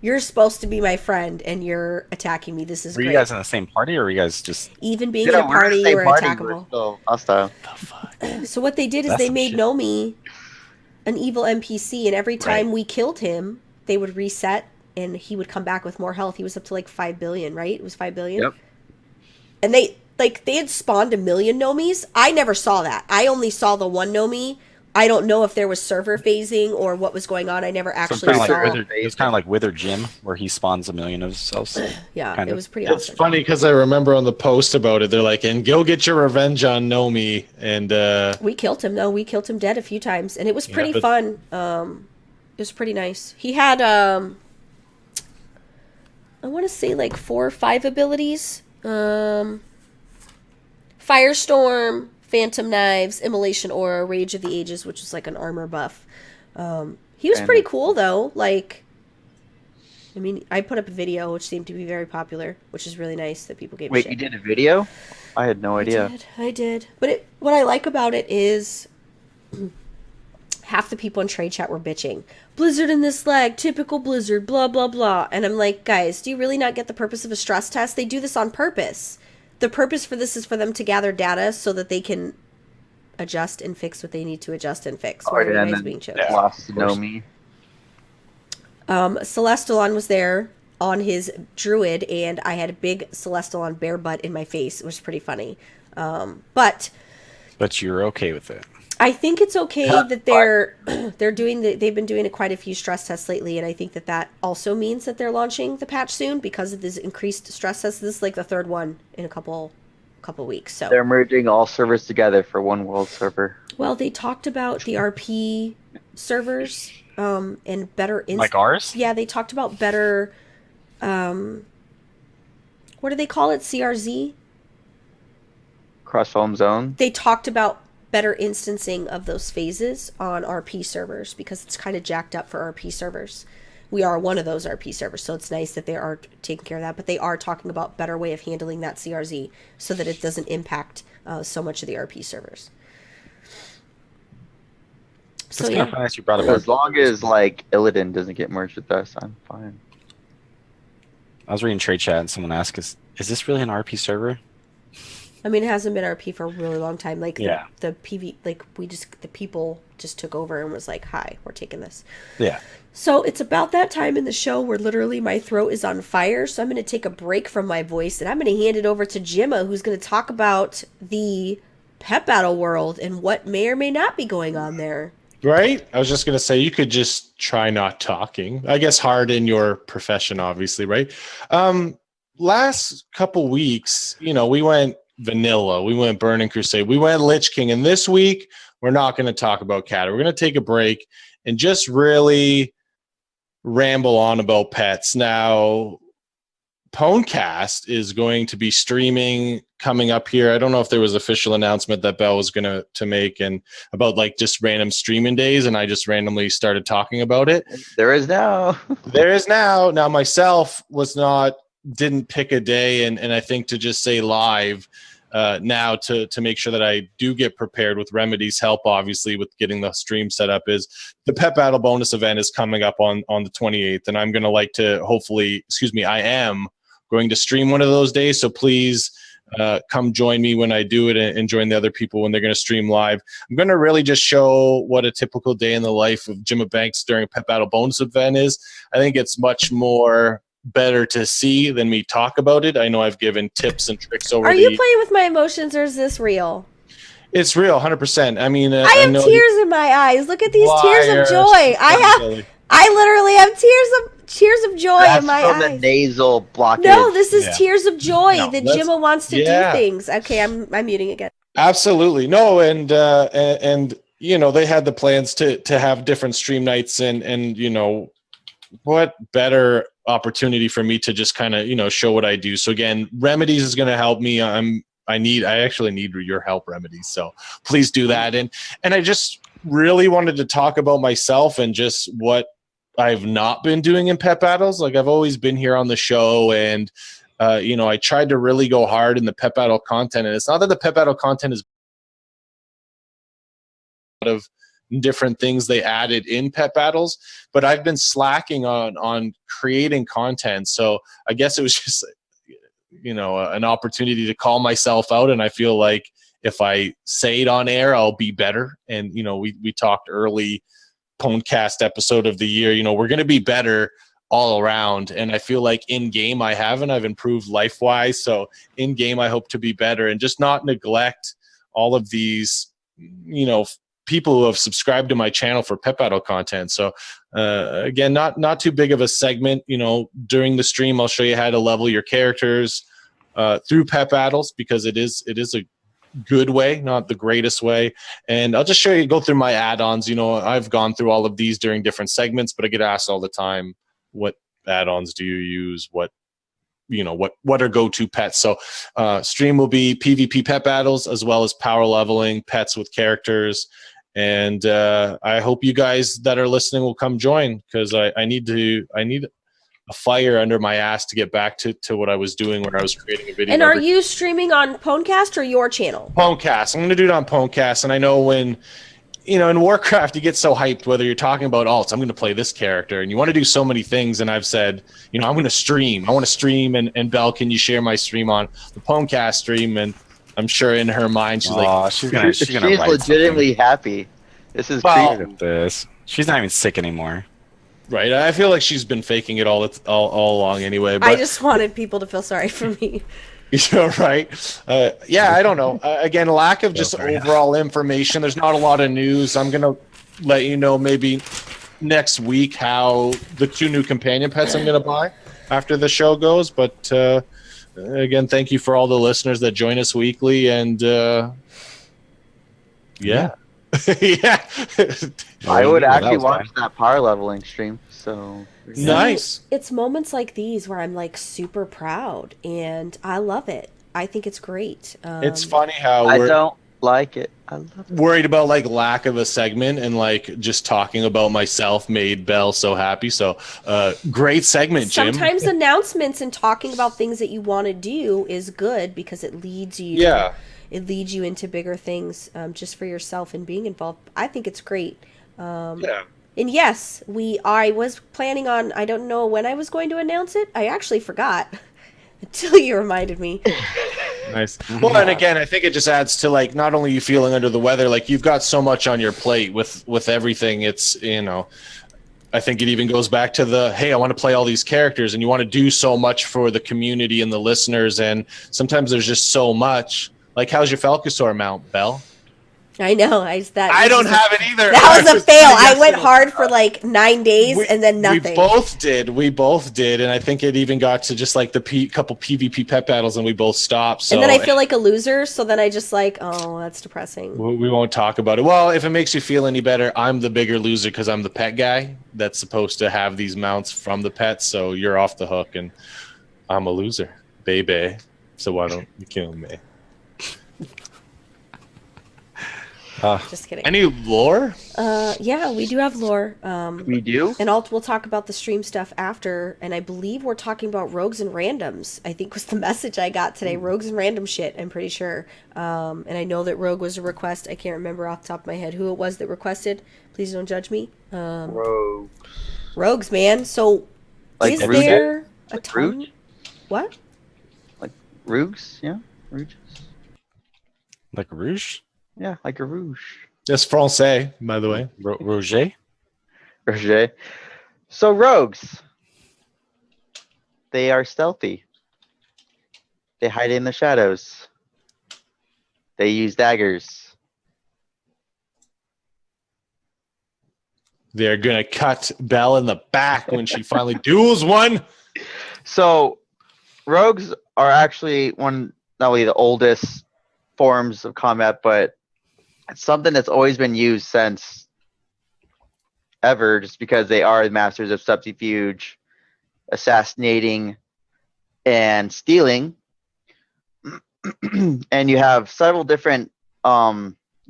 you're supposed to be my friend, and you're attacking me. This is Were great. you guys in the same party, or were you guys just? Even being Yeah, in a we're in party, the you same were party, attackable. we're still hostile. The fuck? So what they did is That's they some made shit. Nomi an evil NPC, and every time Right. we killed him, they would reset, and he would come back with more health. He was up to like 5 billion, right? It was 5 billion? Yep. And they had spawned 1 million Nomis. I never saw that. I only saw the one Nomi. I don't know if there was server phasing or what was going on. I never So it's actually kind of saw. like it was kind of like Wither Jim, where he spawns 1 million of himself. Yeah, kind it of. was pretty It's awesome. funny because I remember on the post about it, they're like, "And go get your revenge on Nomi." And We killed him, though. We killed him dead a few times, and it was pretty but- fun. It was pretty nice. He had, I want to say like 4 or 5 abilities. Firestorm, Phantom Knives, Immolation Aura, Rage of the Ages, which was like an armor buff. He was pretty cool, though. Like, I mean, I put up a video, which seemed to be very popular, which is really nice that people gave a Wait, shit. you did a video? I had no idea. I did. But what I like about it is half the people in trade chat were bitching. Blizzard in this lag, typical Blizzard, blah, blah, blah. And I'm like, guys, do you really not get the purpose of a stress test? They do this on purpose. The purpose for this is for them to gather data so that they can adjust and fix what they need to adjust and fix. Oh, Why are yeah, you and guys then being chosen? lost to know me. Celestalon was there on his druid, and I had a big Celestalon bear butt in my face. It was pretty funny. But But you're okay with it. I think it's okay that they've been doing quite a few stress tests lately, and I think that also means that they're launching the patch soon because of this increased stress tests. This is like the third one in a couple weeks. So They're merging all servers together for one world server. well, they talked about the RP servers and better Like ours? Yeah, they talked about better what do they call it? CRZ? Cross home zone. They talked about better instancing of those phases on RP servers because it's kind of jacked up for RP servers. We are one of those RP servers, so it's nice that they are taking care of that. But they are talking about better way of handling that CRZ so that it doesn't impact so much of the RP servers. So It's kind of yeah, funny that you brought up. As long as like Illidan doesn't get merged with us, I'm fine. I was reading trade chat and someone asked us, "Is this really an RP server?" I mean, it hasn't been RP for a really long time. Like Yeah. the PV, like the people just took over and was like, "Hi, we're taking this." Yeah. So it's about that time in the show where literally my throat is on fire. So I'm going to take a break from my voice and I'm going to hand it over to Jimma, who's going to talk about the pet battle world and what may or may not be going on there. Right? I was just going to say, you could just try not talking. I guess hard in your profession, obviously, right? Last couple weeks, we went vanilla, we went Burning Crusade, we went Lich King, and this week we're not going to talk about cat. We're going to take a break and just really ramble on about pets. Now, PWNCAST is going to be streaming coming up here. I don't know if there was official announcement that Bell was going to make and about like just random streaming days, and I just randomly started talking about it. There is now. There is now. Now myself didn't pick a day, and I think to just say live now to make sure that I do get prepared with Remedy's help, obviously, with getting the stream set up, is the Pet Battle bonus event is coming up on the 28th, and I'm going to I am going to stream one of those days, so please come join me when I do it, and join the other people when they're going to stream live. I'm going to really just show what a typical day in the life of Jim Banks during Pet Battle bonus event is. I think it's much more better to see than me talk about it. I know I've given tips and tricks over. Are you playing with my emotions, or is this real? It's real, 100%. I mean, I have tears in my eyes. Look at these tears of joy. I literally have tears of joy in my eyes. That's from the nasal blockage. No, this is tears of joy that Jimma wants to do things. Okay, I'm muting again. Absolutely. No, and they had the plans to have different stream nights, and what better opportunity for me to just kind of show what I do. So again, Remedies is going to help me. I actually need your help, Remedies, so please do that. And I just really wanted to talk about myself and just what I've not been doing in pet battles. Like, I've always been here on the show, and I tried to really go hard in the pet battle content, and it's not that the pet battle content is a lot of different things they added in pet battles, but I've been slacking on creating content. So I guess it was just an opportunity to call myself out, and I feel like if I say it on air, I'll be better. And we talked early PWNCAST episode of the year, we're going to be better all around, and I feel like in game I've improved life wise. So in game I hope to be better and just not neglect all of these people who have subscribed to my channel for pet battle content. So again, not too big of a segment. During the stream I'll show you how to level your characters through pet battles, because it is a good way, not the greatest way. And I'll just go through my add-ons. I've gone through all of these during different segments, but I get asked all the time, what add-ons do you use? What are go-to pets? So stream will be PvP pet battles, as well as power leveling pets with characters. And I hope you guys that are listening will come join, because I need a fire under my ass to get back to what I was doing when I was creating a video. And are you streaming on PWNCAST or your channel? PWNCAST. I'm going to do it on PWNCAST. And I know when, in Warcraft, you get so hyped, whether you're talking about alts, I'm going to play this character, and you want to do so many things. And I've said, I'm going to stream. I want to stream. And Belle, can you share my stream on the PWNCAST stream? And I'm sure in her mind, she's like, she's legitimately happy. This is creepy. This. She's not even sick anymore. Right. I feel like she's been faking it all along anyway. But I just wanted people to feel sorry for me. Right. I don't know. Again, lack of just overall information. There's not a lot of news. I'm going to let you know maybe next week how the 2 new companion pets I'm going to buy after the show goes. But again, thank you for all the listeners that join us weekly. And yeah. I would actually watch that power leveling stream. So nice. It's moments like these where I'm like super proud, and I love it. I think it's great. It's funny how I don't like it. I love it. Worried about like lack of a segment, and like just talking about myself made Belle so happy. So great segment, Jim. Sometimes announcements and talking about things that you want to do is good, because it leads you. Yeah. It leads you into bigger things just for yourself and being involved. I think it's great. Yeah. And yes, I was planning on, I don't know when I was going to announce it. I actually forgot until you reminded me. Nice. Well, and again, I think it just adds to like not only you feeling under the weather, like you've got so much on your plate with everything. It's, I think it even goes back to the, hey, I want to play all these characters, and you want to do so much for the community and the listeners. And sometimes there's just so much. Like, how's your Falcosaur mount, Belle? I know. I don't have it either. That was a fail. I went yesterday. hard for like 9 days and then nothing. We both did, and I think it even got to just like the couple PvP pet battles, and we both stopped. So and then I feel like a loser, so then I just like, oh, that's depressing. we won't talk about it. Well, if it makes you feel any better, I'm the bigger loser because I'm the pet guy that's supposed to have these mounts from the pets. So you're off the hook, and I'm a loser, baby. So why don't you kill me? Just kidding. Any lore? Yeah, we do have lore. We do? And we'll talk about the stream stuff after. And I believe we're talking about rogues and randoms. I think was the message I got today. Rogues and random shit, I'm pretty sure. And I know that rogue was a request. I can't remember off the top of my head who it was that requested. Please don't judge me. Rogues. Rogues, man. So Like is Rouge? there a Like ton? Rouge? What? Like Rouges? Yeah? Rouges? Like Rouge? Yeah, like a rouge. That's Francais, by the way. Roger? Roger. So rogues. They are stealthy. They hide in the shadows. They use daggers. They're gonna cut Belle in the back when she finally duels one. So rogues are actually not only the oldest forms of combat, but it's something that's always been used since ever, just because they are the masters of subterfuge, assassinating, and stealing. And you have several different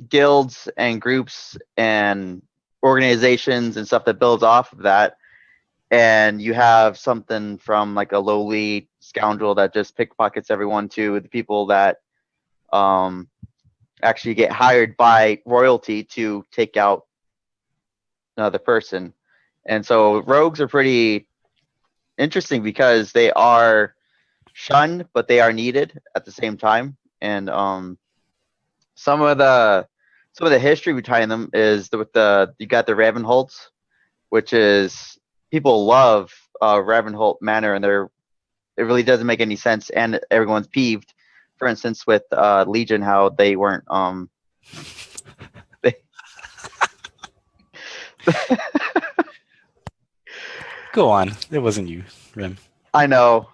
guilds and groups and organizations and stuff that builds off of that. And you have something from like a lowly scoundrel that just pickpockets everyone to the people that actually get hired by royalty to take out another person. And so rogues are pretty interesting because they are shunned, but they are needed at the same time. And some of the history behind them is you got the Ravenholts, which is people love Ravenholt Manor, and it really doesn't make any sense, and everyone's peeved. For instance, with Legion, how they weren't Go on. It wasn't you, Rim. I know.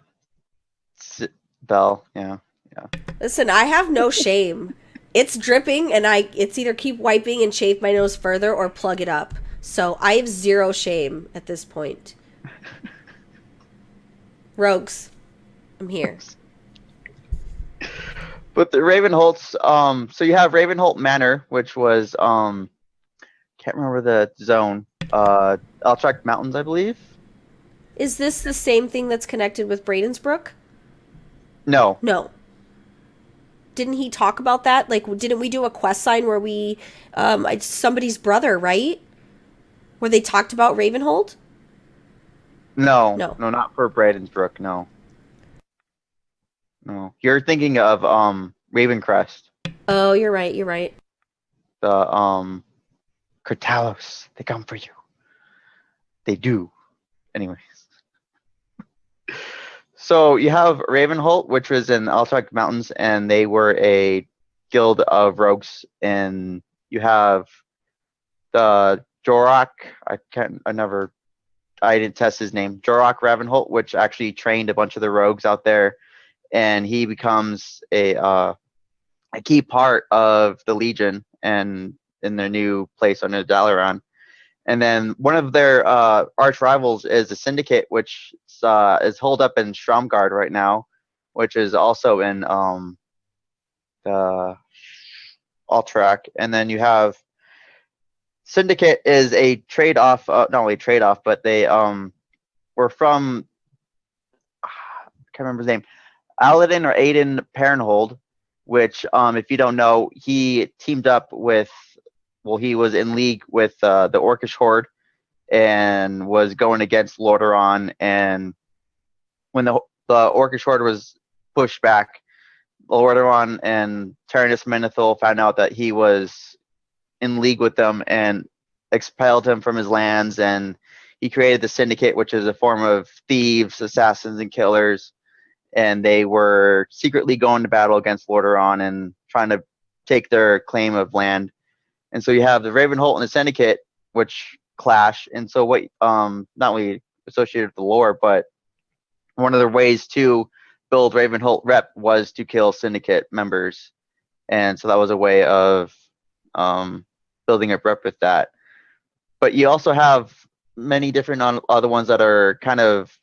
Bell, yeah. Listen, I have no shame. It's dripping, and it's either keep wiping and shave my nose further or plug it up. So I have zero shame at this point. Rogues, I'm here. But the Ravenholts, so you have Ravenholt Manor, which was can't remember the zone. Altrecht Mountains, I believe. Is this the same thing that's connected with Bradensbrook? No. No. Didn't he talk about that? Like, didn't we do a quest sign where we, somebody's brother, right? Where they talked about Ravenhold? No, not for Bradensbrook, no. No. You're thinking of Ravencrest. Oh, you're right. The Cratalos, they come for you. They do. Anyways. So you have Ravenholt, which was in Altrecht Mountains, and they were a guild of rogues. And you have the Jorok. I didn't test his name. Jorok Ravenholt, which actually trained a bunch of the rogues out there, and he becomes a key part of the Legion and in their new place under Dalaran. And then one of their arch rivals is the Syndicate, which is holed up in Stromgard right now, which is also in the Alterac. And then you have Syndicate is a trade-off, not only trade-off, but they were from, I can't remember his name, Aladin or Aiden Parenhold, which, if you don't know, he teamed up with, he was in league with the Orcish Horde and was going against Lordaeron. And when the Orcish Horde was pushed back, Lordaeron and Tyrannus Menethil found out that he was in league with them and expelled him from his lands. And he created the Syndicate, which is a form of thieves, assassins, and killers. And they were secretly going to battle against Lordaeron and trying to take their claim of land, And so you have the Ravenholt and the Syndicate, which clash. And so what not only associated with the lore, but one of the ways to build Ravenholt rep was to kill Syndicate members. And so that was a way of building up rep with that. But you also have many different other ones that are kind of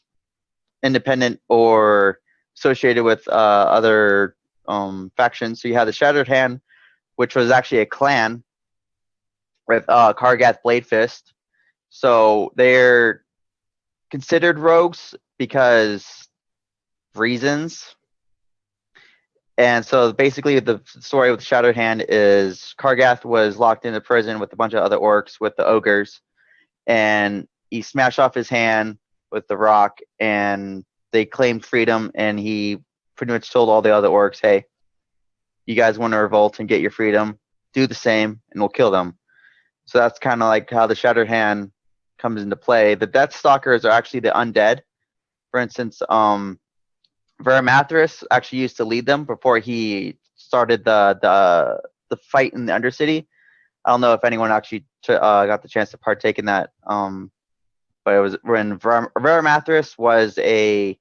independent or associated with other factions. So you have the Shattered Hand, which was actually a clan with Kargath Bladefist. So they're considered rogues because reasons. And so basically the story with Shattered Hand is Kargath was locked into prison with a bunch of other orcs with the ogres, and he smashed off his hand with the rock, and they claimed freedom, and he pretty much told all the other orcs, hey, you guys want to revolt and get your freedom, do the same, and we'll kill them. So that's kind of like how the Shattered Hand comes into play. The Death Stalkers are actually the undead. For instance, Veramathras actually used to lead them before he started the fight in the Undercity. I don't know if anyone actually got the chance to partake in that, but it was when Veramathras was a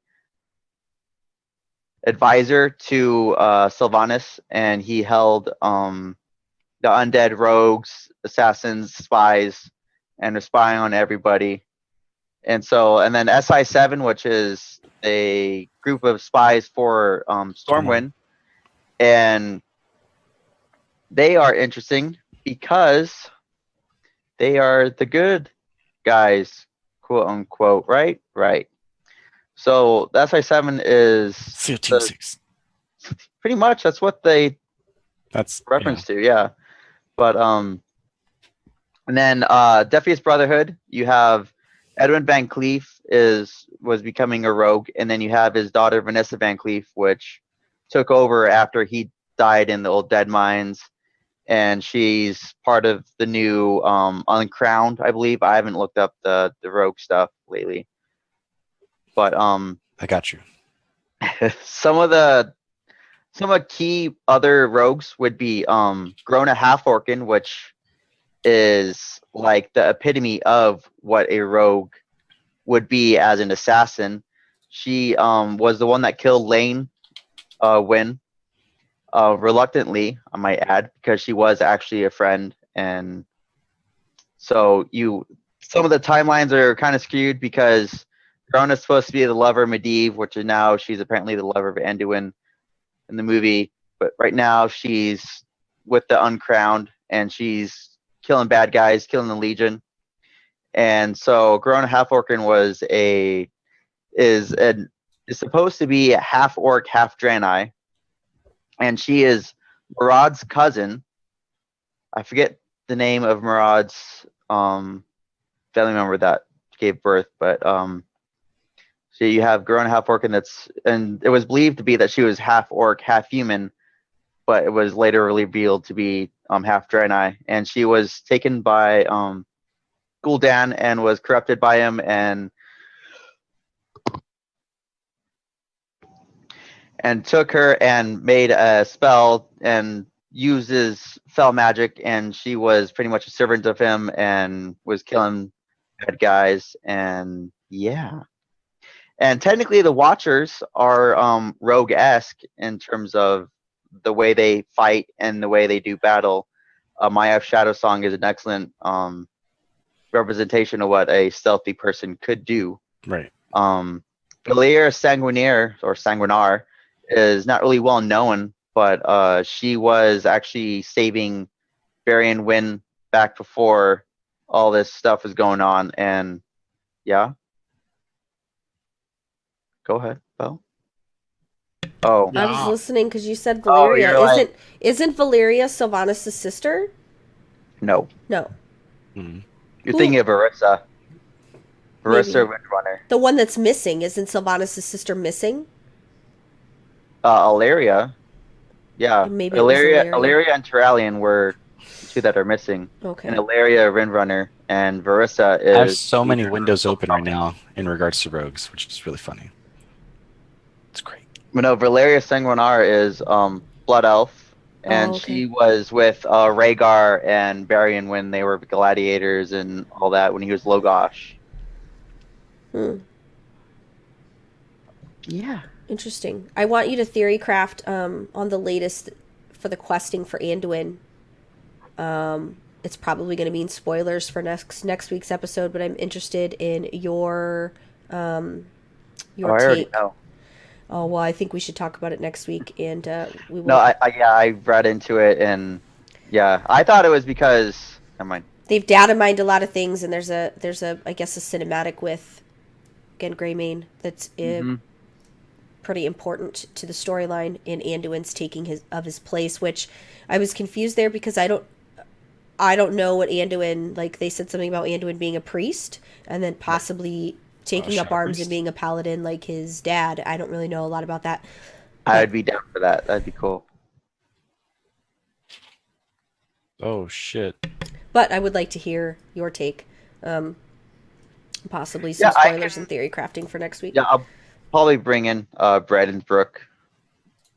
advisor to Sylvanas, and he held the undead rogues, assassins, spies, and are spying on everybody. And then SI7, which is a group of spies for Stormwind, and they are interesting because they are the good guys, quote unquote, right? Right. So the SI7 is SEAL Team 6. Pretty much that's what they reference to, yeah. But and then Defius Brotherhood, you have Edwin Van Cleef was becoming a rogue, and then you have his daughter Vanessa Van Cleef, which took over after he died in the old Dead Mines, and she's part of the new Uncrowned, I believe. I haven't looked up the rogue stuff lately, but I got you. some of key other rogues would be Grona Half-Orcan, which is like the epitome of what a rogue would be as an assassin. She was the one that killed Lane Wynn, reluctantly, I might add, because she was actually a friend. And so some of the timelines are kind of skewed because Grona's supposed to be the lover of Medivh, which is now she's apparently the lover of Anduin in the movie. But right now she's with the Uncrowned, and she's killing bad guys, killing the Legion. And so Grona Half-Orcan is supposed to be half orc, half Draenei, and she is Murad's cousin. I forget the name of Murad's family member that gave birth, but so you have Grona Half-Orcan and it was believed to be that she was half orc, half human, but it was later revealed to be half Draenei, and she was taken by Gul'dan and was corrupted by him, and took her and made a spell and uses fell magic, and she was pretty much a servant of him and was killing bad guys. And yeah, and technically the Watchers are rogue-esque in terms of the way they fight and the way they do battle. Mayav Shadowsong is an excellent representation of what a stealthy person could do. Right. Valyria Sanguinar is not really well known, but she was actually saving Varian Wynn back before all this stuff was going on. And yeah, go ahead, Bo. Oh, I was listening because you said Oh, Valyria. you're Isn't Valyria Sylvanas' sister? no, No. Mhm. you're thinking of Orisa. Orisa Maybe. Windrunner. The one that's missing. Isn't Sylvanas' sister missing? Ilaria. Yeah, Maybe it was Ilaria. Ilaria and Turalian were the two that are missing. Okay. And Ilaria, Windrunner, and Varissa is... I have so many windows open right now in regards to rogues, which is really funny. It's great. But no, Valeria Sanguinar is Blood Elf, and okay. she was with Rhaegar and Baryon when they were gladiators and all that when he was Logosh. Hmm. Yeah. Interesting. I want you to theory craft on the latest for the questing for Anduin. It's probably going to mean spoilers for next week's episode, but I'm interested in your I already take. know. Oh well, I think we should talk about it next week, and we will. No, I read into it, and yeah, I thought it was because. Never mind. They've data mined a lot of things, and there's a I guess a cinematic with again Greymane that's pretty important to the storyline in Anduin's taking his place, which I was confused there because I don't know what Anduin, like they said something about Anduin being a priest and then possibly taking up arms and being a paladin like his dad. I don't really know a lot about that. I'd be down for that. That'd be cool. Oh shit. But I would like to hear your take. Possibly some spoilers and theory crafting for next week. Yeah, I'll probably bring in Brad and Brooke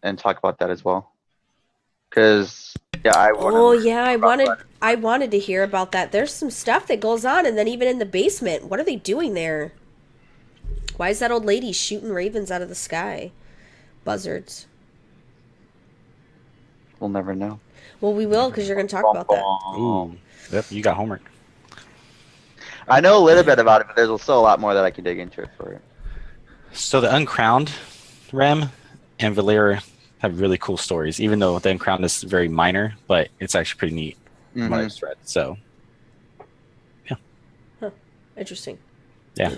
and talk about that as well. Because I wanted to hear about that. There's some stuff that goes on, and then even in the basement, what are they doing there? Why is that old lady shooting ravens out of the sky? Buzzards. We'll never know. Well, we will, because you're going to talk about that. Ooh. Yep, you got homework. I know a little bit about it, but there's still a lot more that I can dig into it for it. So the Uncrowned, Rem, and Valera have really cool stories, even though the Uncrowned is very minor, but it's actually pretty neat. From what I've read. So, yeah. Huh. Interesting. Yeah.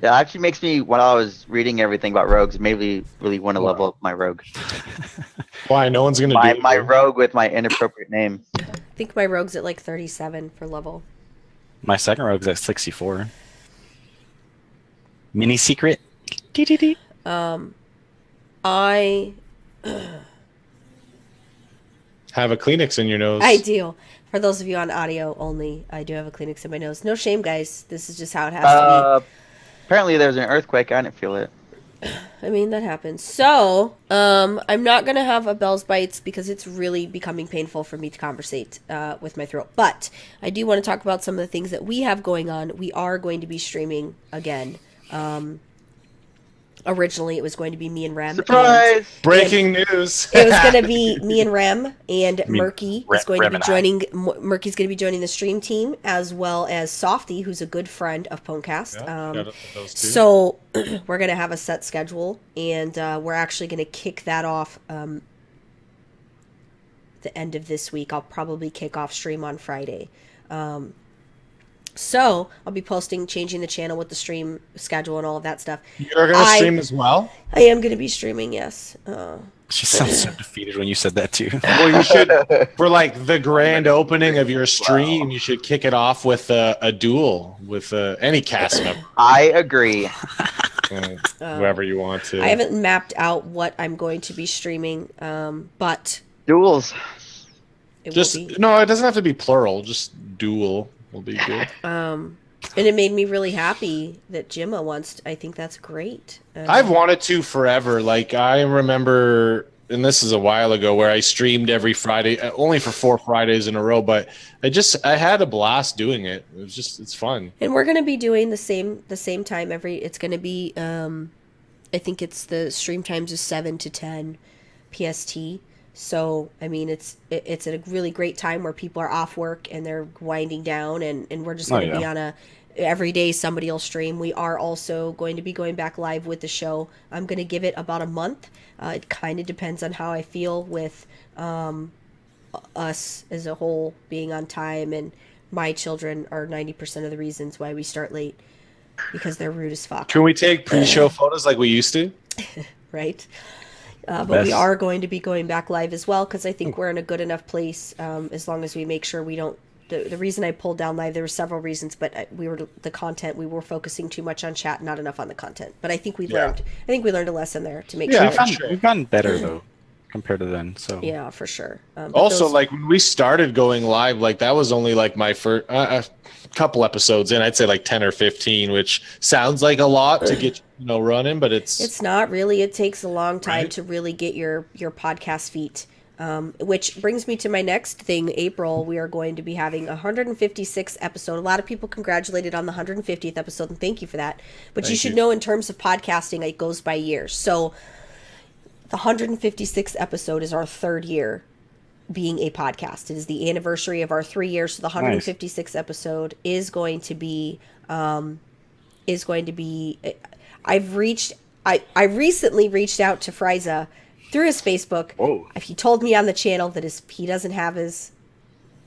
Yeah, it actually makes me, when I was reading everything about rogues, maybe really want to level up my rogue. Why? No one's going to do my rogue with my inappropriate name. I think my rogue's at like 37 for level. My second rogue's at 64. Mini secret. I have a Kleenex in your nose. I do. For those of you on audio only, I do have a Kleenex in my nose. No shame, guys. This is just how it has to be. Apparently there's an earthquake. I didn't feel it. I mean, that happens. So, I'm not going to have a Bell's Bites because it's really becoming painful for me to conversate with my throat. But I do want to talk about some of the things that we have going on. We are going to be streaming again. Originally, it was going to be me and Rem. Surprise! Breaking news. It was going to be me and Rem, and Murky is going to be joining. Murky's going to be joining the stream team, as well as Softy, who's a good friend of PWNCAST. So we're going to have a set schedule, and we're actually going to kick that off the end of this week. I'll probably kick off stream on Friday. So I'll be changing the channel with the stream schedule and all of that stuff. You're going to stream as well? I am going to be streaming, yes. She sounds so defeated when you said that too. Well, you should, for like the grand opening of your stream, you should kick it off with a duel with any cast member. I agree. Whoever you want to. I haven't mapped out what I'm going to be streaming, but duels. No, it doesn't have to be plural. Just duel will be good. And it made me really happy that Jimma wants. I think that's great. I've wanted to forever. Like I remember, and this is a while ago, where I streamed every Friday, only for 4 Fridays in a row. But I had a blast doing it. It's fun. And we're gonna be doing the same time every. It's gonna be. I think it's the stream times is 7 to 10 PST. So, I mean, it's a really great time where people are off work and they're winding down, and we're just going to be on every day somebody will stream. We are also going to be going back live with the show. I'm going to give it about a month. It kind of depends on how I feel with us as a whole being on time, and my children are 90% of the reasons why we start late because they're rude as fuck. Can we take pre-show photos like we used to? Right. But we are going to be going back live as well because I think we're in a good enough place as long as we make sure we don't. The reason I pulled down live, there were several reasons, but we were focusing too much on chat, not enough on the content. But I think we learned. I think we learned a lesson there to make sure. We've gotten better though compared to then. So yeah, for sure. Also, like when we started going live, like that was only like my first couple episodes in. I'd say like 10 or 15, which sounds like a lot to get running, but it's not really. It takes a long time to really get your podcast feet Which brings me to my next thing. April, we are going to be having a 156th episode. A lot of people congratulated on the 150th episode, and thank you for that. But you should know, in terms of podcasting, it goes by years. So the 156th episode is our third year being a podcast. It is the anniversary of our 3 years. So the 156th episode is going to be I recently reached out to Frieza through his Facebook. Whoa. He told me on the channel that he doesn't have his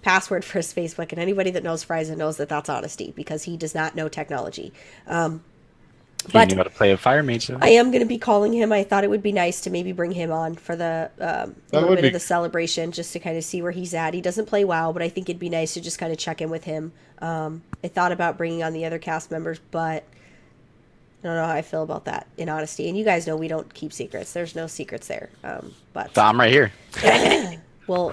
password for his Facebook, and anybody that knows Frieza knows that that's honesty, because he does not know technology. He knew how to play a Fire Mage, though. I am going to be calling him. I thought it would be nice to maybe bring him on for the little bit of the celebration, just to kind of see where he's at. He doesn't play WoW, but I think it'd be nice to just kind of check in with him. I thought about bringing on the other cast members, but I don't know how I feel about that, in honesty. And you guys know we don't keep secrets. There's no secrets there. But So I'm right here. we'll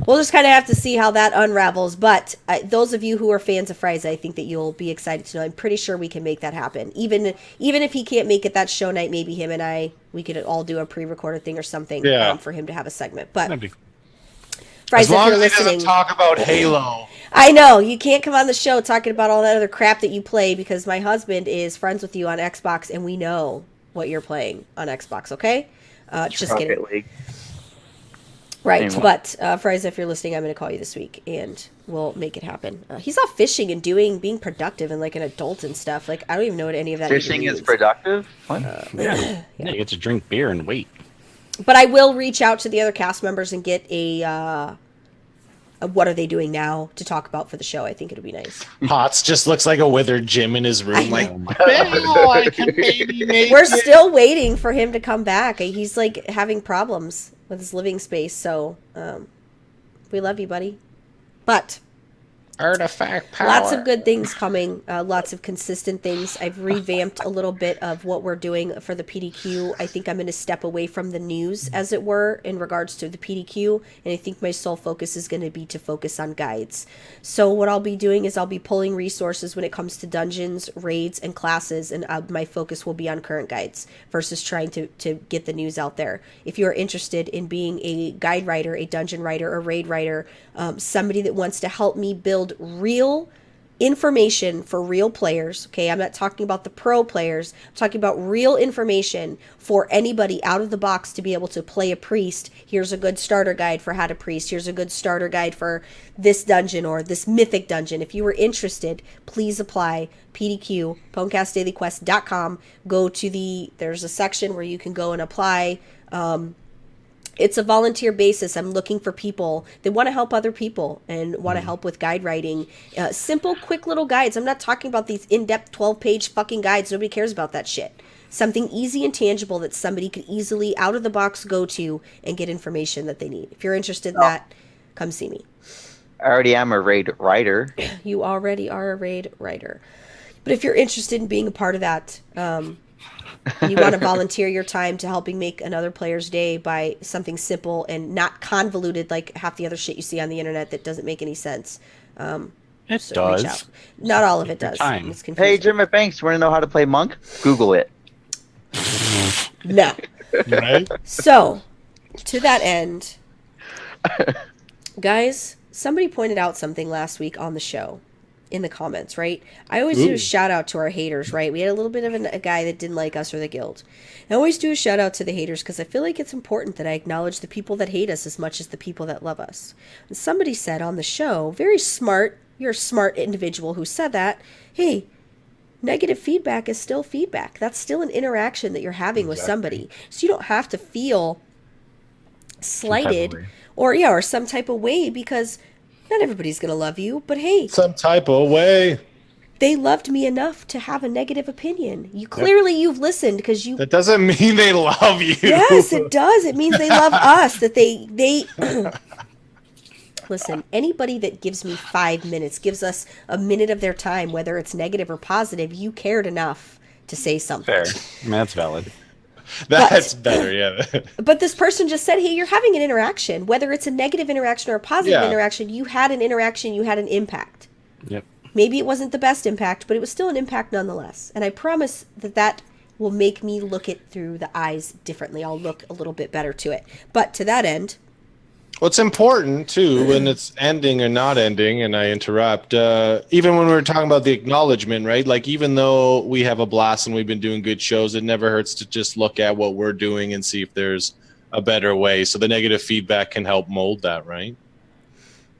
just kind of have to see how that unravels. But those of you who are fans of Frieza, I think that you'll be excited to know. I'm pretty sure we can make that happen. Even if he can't make it that show night, maybe him and we could all do a pre-recorded thing or something for him to have a segment. But That'd be... Frieza, As long if you're as he listening, doesn't talk about Halo. I know you can't come on the show talking about all that other crap that you play, because my husband is friends with you on Xbox, and we know what you're playing on Xbox. Okay, just kidding. Rocket League. Right, Anyway. but Frieza, if you're listening, I'm going to call you this week, and we'll make it happen. He's off fishing and being productive and like an adult and stuff. Like, I don't even know what any of that Fishing even is means. productive? What? Yeah, you get to drink beer and wait. But I will reach out to the other cast members and get a what are they doing now to talk about for the show. I think it'll be nice. Hots just looks like a withered Jim in his room. Like, I can maybe make We're still waiting for him to come back. He's like having problems with his living space, so we love you, buddy. But artifact power. lots of good things coming, lots of consistent things. I've revamped a little bit of what we're doing for the PDQ. I think I'm going to step away from the news, as it were, in regards to the PDQ, and I think my sole focus is going to be to focus on guides. So what I'll be doing is I'll be pulling resources when it comes to dungeons, raids, and classes, and my focus will be on current guides versus trying to get the news out there. If you're interested in being a guide writer, a dungeon writer, a raid writer, somebody that wants to help me build real information for real players, okay, I'm not talking about the pro players, I'm talking about real information for anybody out of the box to be able to play a priest. Here's a good starter guide for how to priest. Here's a good starter guide for this dungeon or this mythic dungeon. If you were interested, please apply. PDQ, PWNCASTDailyQuest.com. Go to there's a section where you can go and apply. It's a volunteer basis. I'm looking for people that want to help other people and want to help with guide writing. Simple, quick little guides. I'm not talking about these in-depth 12-page fucking guides. Nobody cares about that shit. Something easy and tangible that somebody could easily, out of the box, go to and get information that they need. If you're interested in that, come see me. I already am a raid writer. You already are a raid writer. But if you're interested in being a part of that, and you want to volunteer your time to helping make another player's day by something simple and not convoluted like half the other shit you see on the internet that doesn't make any sense. It Reach does. out. Not all of it does. Time. It's confusing. Hey, Jim at Banks, want to know how to play Monk? Google it. No. right? So, to that end, guys, somebody pointed out something last week on the show in the comments, right? I always do a shout out to our haters, right? We had a little bit of a guy that didn't like us or the guild. I always do a shout out to the haters because I feel like it's important that I acknowledge the people that hate us as much as the people that love us. And somebody said on the show, very smart, you're a smart individual who said that, hey, negative feedback is still feedback. That's still an interaction that you're having with somebody. So you don't have to feel slighted or some type of way, because not everybody's going to love you, but hey, Some type of way. they loved me enough to have a negative opinion. You clearly you've listened because you. That doesn't mean they love you. Yes, it does. It means they love us. That they. Listen, anybody that gives me 5 minutes, gives us a minute of their time, whether it's negative or positive, you cared enough to say something. Fair. I mean, that's valid. That's better, yeah. But this person just said, hey, you're having an interaction. Whether it's a negative interaction or a positive Yeah. interaction, you had an interaction, you had an impact. Yep. Maybe it wasn't the best impact, but it was still an impact nonetheless. And I promise that will make me look it through the eyes differently. I'll look a little bit better to it. But to that end, What's important too, when it's ending or not ending, and I interrupt, even when we were talking about the acknowledgement, right? Like, even though we have a blast and we've been doing good shows, it never hurts to just look at what we're doing and see if there's a better way. So the negative feedback can help mold that, right?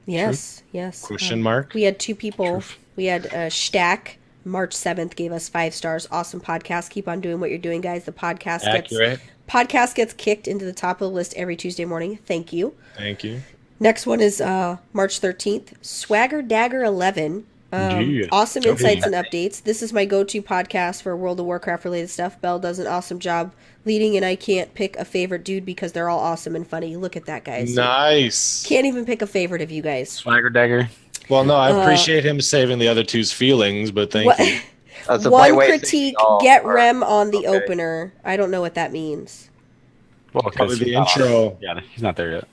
Yes, yes. Question mark? We had 2 people. We had Stack, March 7th, gave us 5 stars. Awesome podcast. Keep on doing what you're doing, guys. The podcast gets kicked into the top of the list every Tuesday morning. Thank you. Thank you. Next one is March 13th. Swagger Dagger 11. Awesome insights and updates. This is my go-to podcast for World of Warcraft related stuff. Belle does an awesome job leading, and I can't pick a favorite dude because they're all awesome and funny. Look at that, guys. Nice. Can't even pick a favorite of you guys. Swagger Dagger. Well, no, I appreciate him saving the other two's feelings, but thank you. That's a One polite way of critique, saying, get or- Rem on the okay. opener. I don't know what that means. Well, Probably because the intro. Yeah, he's not there yet.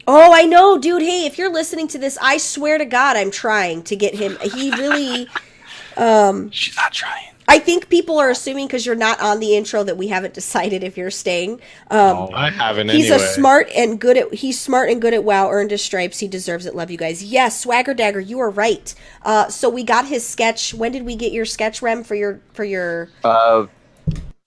Oh, I know, dude. Hey, if you're listening to this, I swear to God, I'm trying to get him. He really... She's not trying. I think people are assuming because you're not on the intro that we haven't decided if you're staying. I haven't He's anyway. smart and good at WoW, earned his stripes. He deserves it. Love you guys. Yes, Swagger Dagger, you are right. So we got his sketch. When did we get your sketch, Rem, for your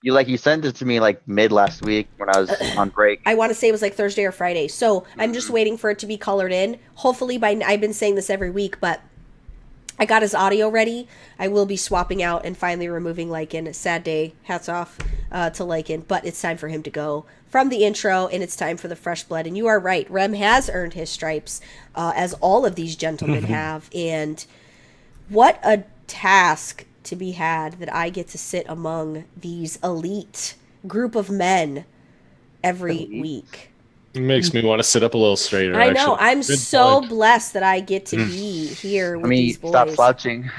You sent it to me like mid last week when I was on break. I want to say it was like Thursday or Friday. So I'm just waiting for it to be colored in. Hopefully I've been saying this every week, but I got his audio ready. I will be swapping out and finally removing Lycan. Sad day. Hats off to Lycan. But it's time for him to go from the intro, and it's time for the fresh blood. And you are right. Rem has earned his stripes, as all of these gentlemen have. And what a task to be had that I get to sit among these elite group of men every week. It makes me want to sit up a little straighter. I know. Actually. I'm Good so point. blessed that I get to be here with these boys. Stop slouching.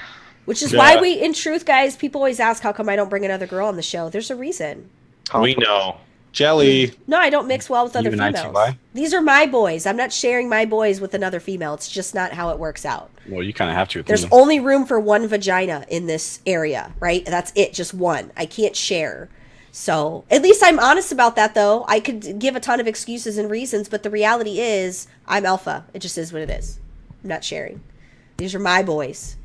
Which is why in truth, guys, people always ask how come I don't bring another girl on the show. There's a reason. We know. Jelly. No, I don't mix well with other Even females. ITY? These are my boys. I'm not sharing my boys with another female. It's just not how it works out. Well, you kind of have to. With There's me. only room for one vagina in this area, right? That's it, just one. I can't share. So, at least I'm honest about that, though. I could give a ton of excuses and reasons, but the reality is, I'm alpha. It just is what it is. I'm not sharing. These are my boys.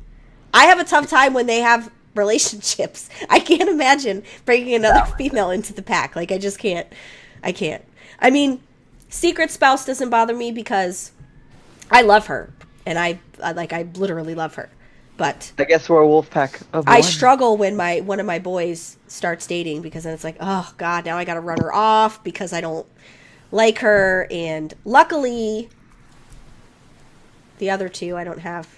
I have a tough time when they have relationships. I can't imagine bringing another female into the pack. Like, I just can't. I can't. I mean, secret spouse doesn't bother me because I love her. And I literally love her. But I guess we're a wolf pack of I one. struggle when one of my boys starts dating because then it's like, oh God, now I got to run her off because I don't like her. And luckily, the other two I don't have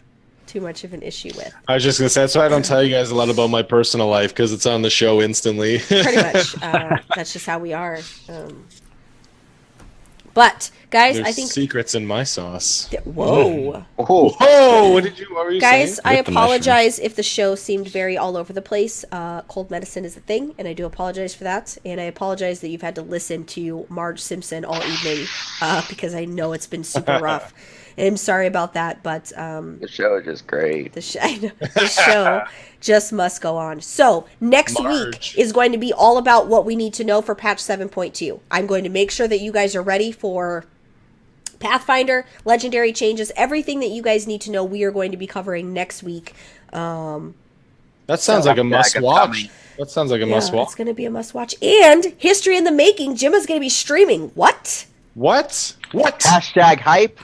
too much of an issue with. I was just going to say, that's why I don't tell you guys a lot about my personal life, because it's on the show instantly. Pretty much. That's just how we are. But guys, There's I think secrets in my sauce. whoa. Oh, Oh, what were you Guys, saying? I With the apologize if the show seemed very all over the place. Cold medicine is a thing, and I do apologize for that. And I apologize that you've had to listen to Marge Simpson all evening because I know it's been super rough. And I'm sorry about that, but the show is just great. the show just must go on. So next week Marge. is going to be all about what we need to know for patch 7.2. I'm going to make sure that you guys are ready for Pathfinder, legendary changes, everything that you guys need to know. We are going to be covering next week. That sounds like a must watch. That sounds like a must It's watch. going to be a must watch. And history in the making. Jim is going to be streaming. What? What? Hashtag hype.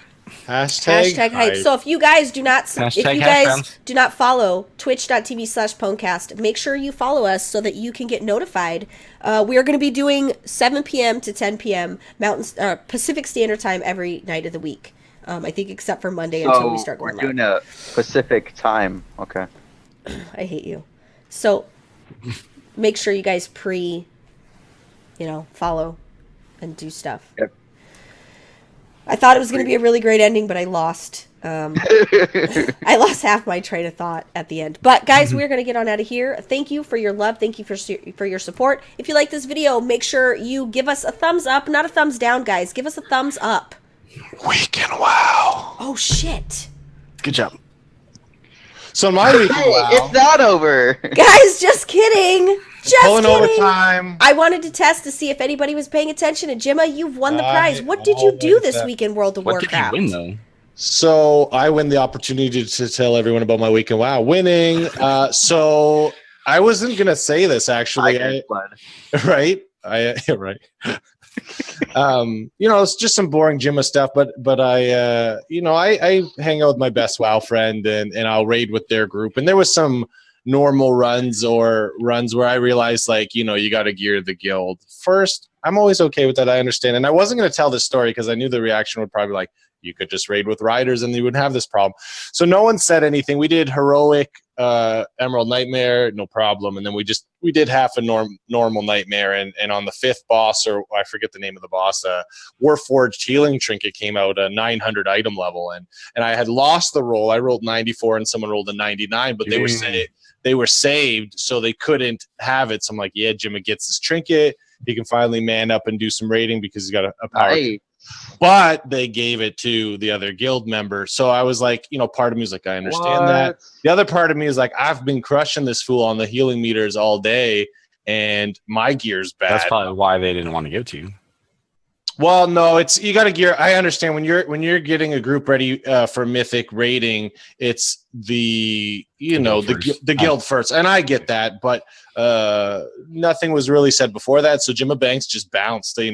Hashtag hype. So if you guys do not, Hashtag fans. do not follow twitch.tv/PWNCAST, make sure you follow us so that you can get notified. We are going to be doing 7 p.m. to 10 p.m. Pacific Standard Time every night of the week. I think except for Monday until we start we're going doing live. a Pacific time. Okay. I hate you. So make sure you guys follow and do stuff. Yep. I thought it was going to be a really great ending, but I lost. I lost half my train of thought at the end. But guys, we're going to get on out of here. Thank you for your love. Thank you for your support. If you like this video, make sure you give us a thumbs up, not a thumbs down, guys. Give us a thumbs up. Weekend wow. Oh shit. Good job. So my weekend Hey, wow. it's not over. Guys, just kidding. Just Pulling kidding. overtime. I wanted to test to see if anybody was paying attention, and Gemma, you've won the prize. What did you do always this have- week in World of What did you Warcraft? win though? So I win the opportunity to tell everyone about my weekend. Wow, winning. So I wasn't gonna say this actually. Right? Right. It's just some boring Gemma stuff, but I hang out with my best WoW friend and I'll raid with their group. And there was some normal runs or runs where I realized you got to gear the guild first. I'm always okay with that. I understand. And I wasn't going to tell this story because I knew the reaction would probably be like, you could just raid with riders and you wouldn't have this problem. So no one said anything. We did heroic Emerald Nightmare, no problem. And then we did half a normal Nightmare. And on the 5th boss, or I forget the name of the boss, Warforged Healing Trinket came out a 900 item level. And I had lost the roll. I rolled 94 and someone rolled a 99, but they were saved, so they couldn't have it. So I'm like, yeah, Jimmy gets his trinket. He can finally man up and do some raiding because he's got a power. Hey. But they gave it to the other guild member. So I was like, part of me was like, I understand that. The other part of me is like, I've been crushing this fool on the healing meters all day, and my gear's bad. That's probably why they didn't want to give it to you. Well, no, you got to gear. I understand when you're getting a group ready for mythic raiding, it's the guild first, and I get that, but nothing was really said before that. So Jimma Banks just bounced. He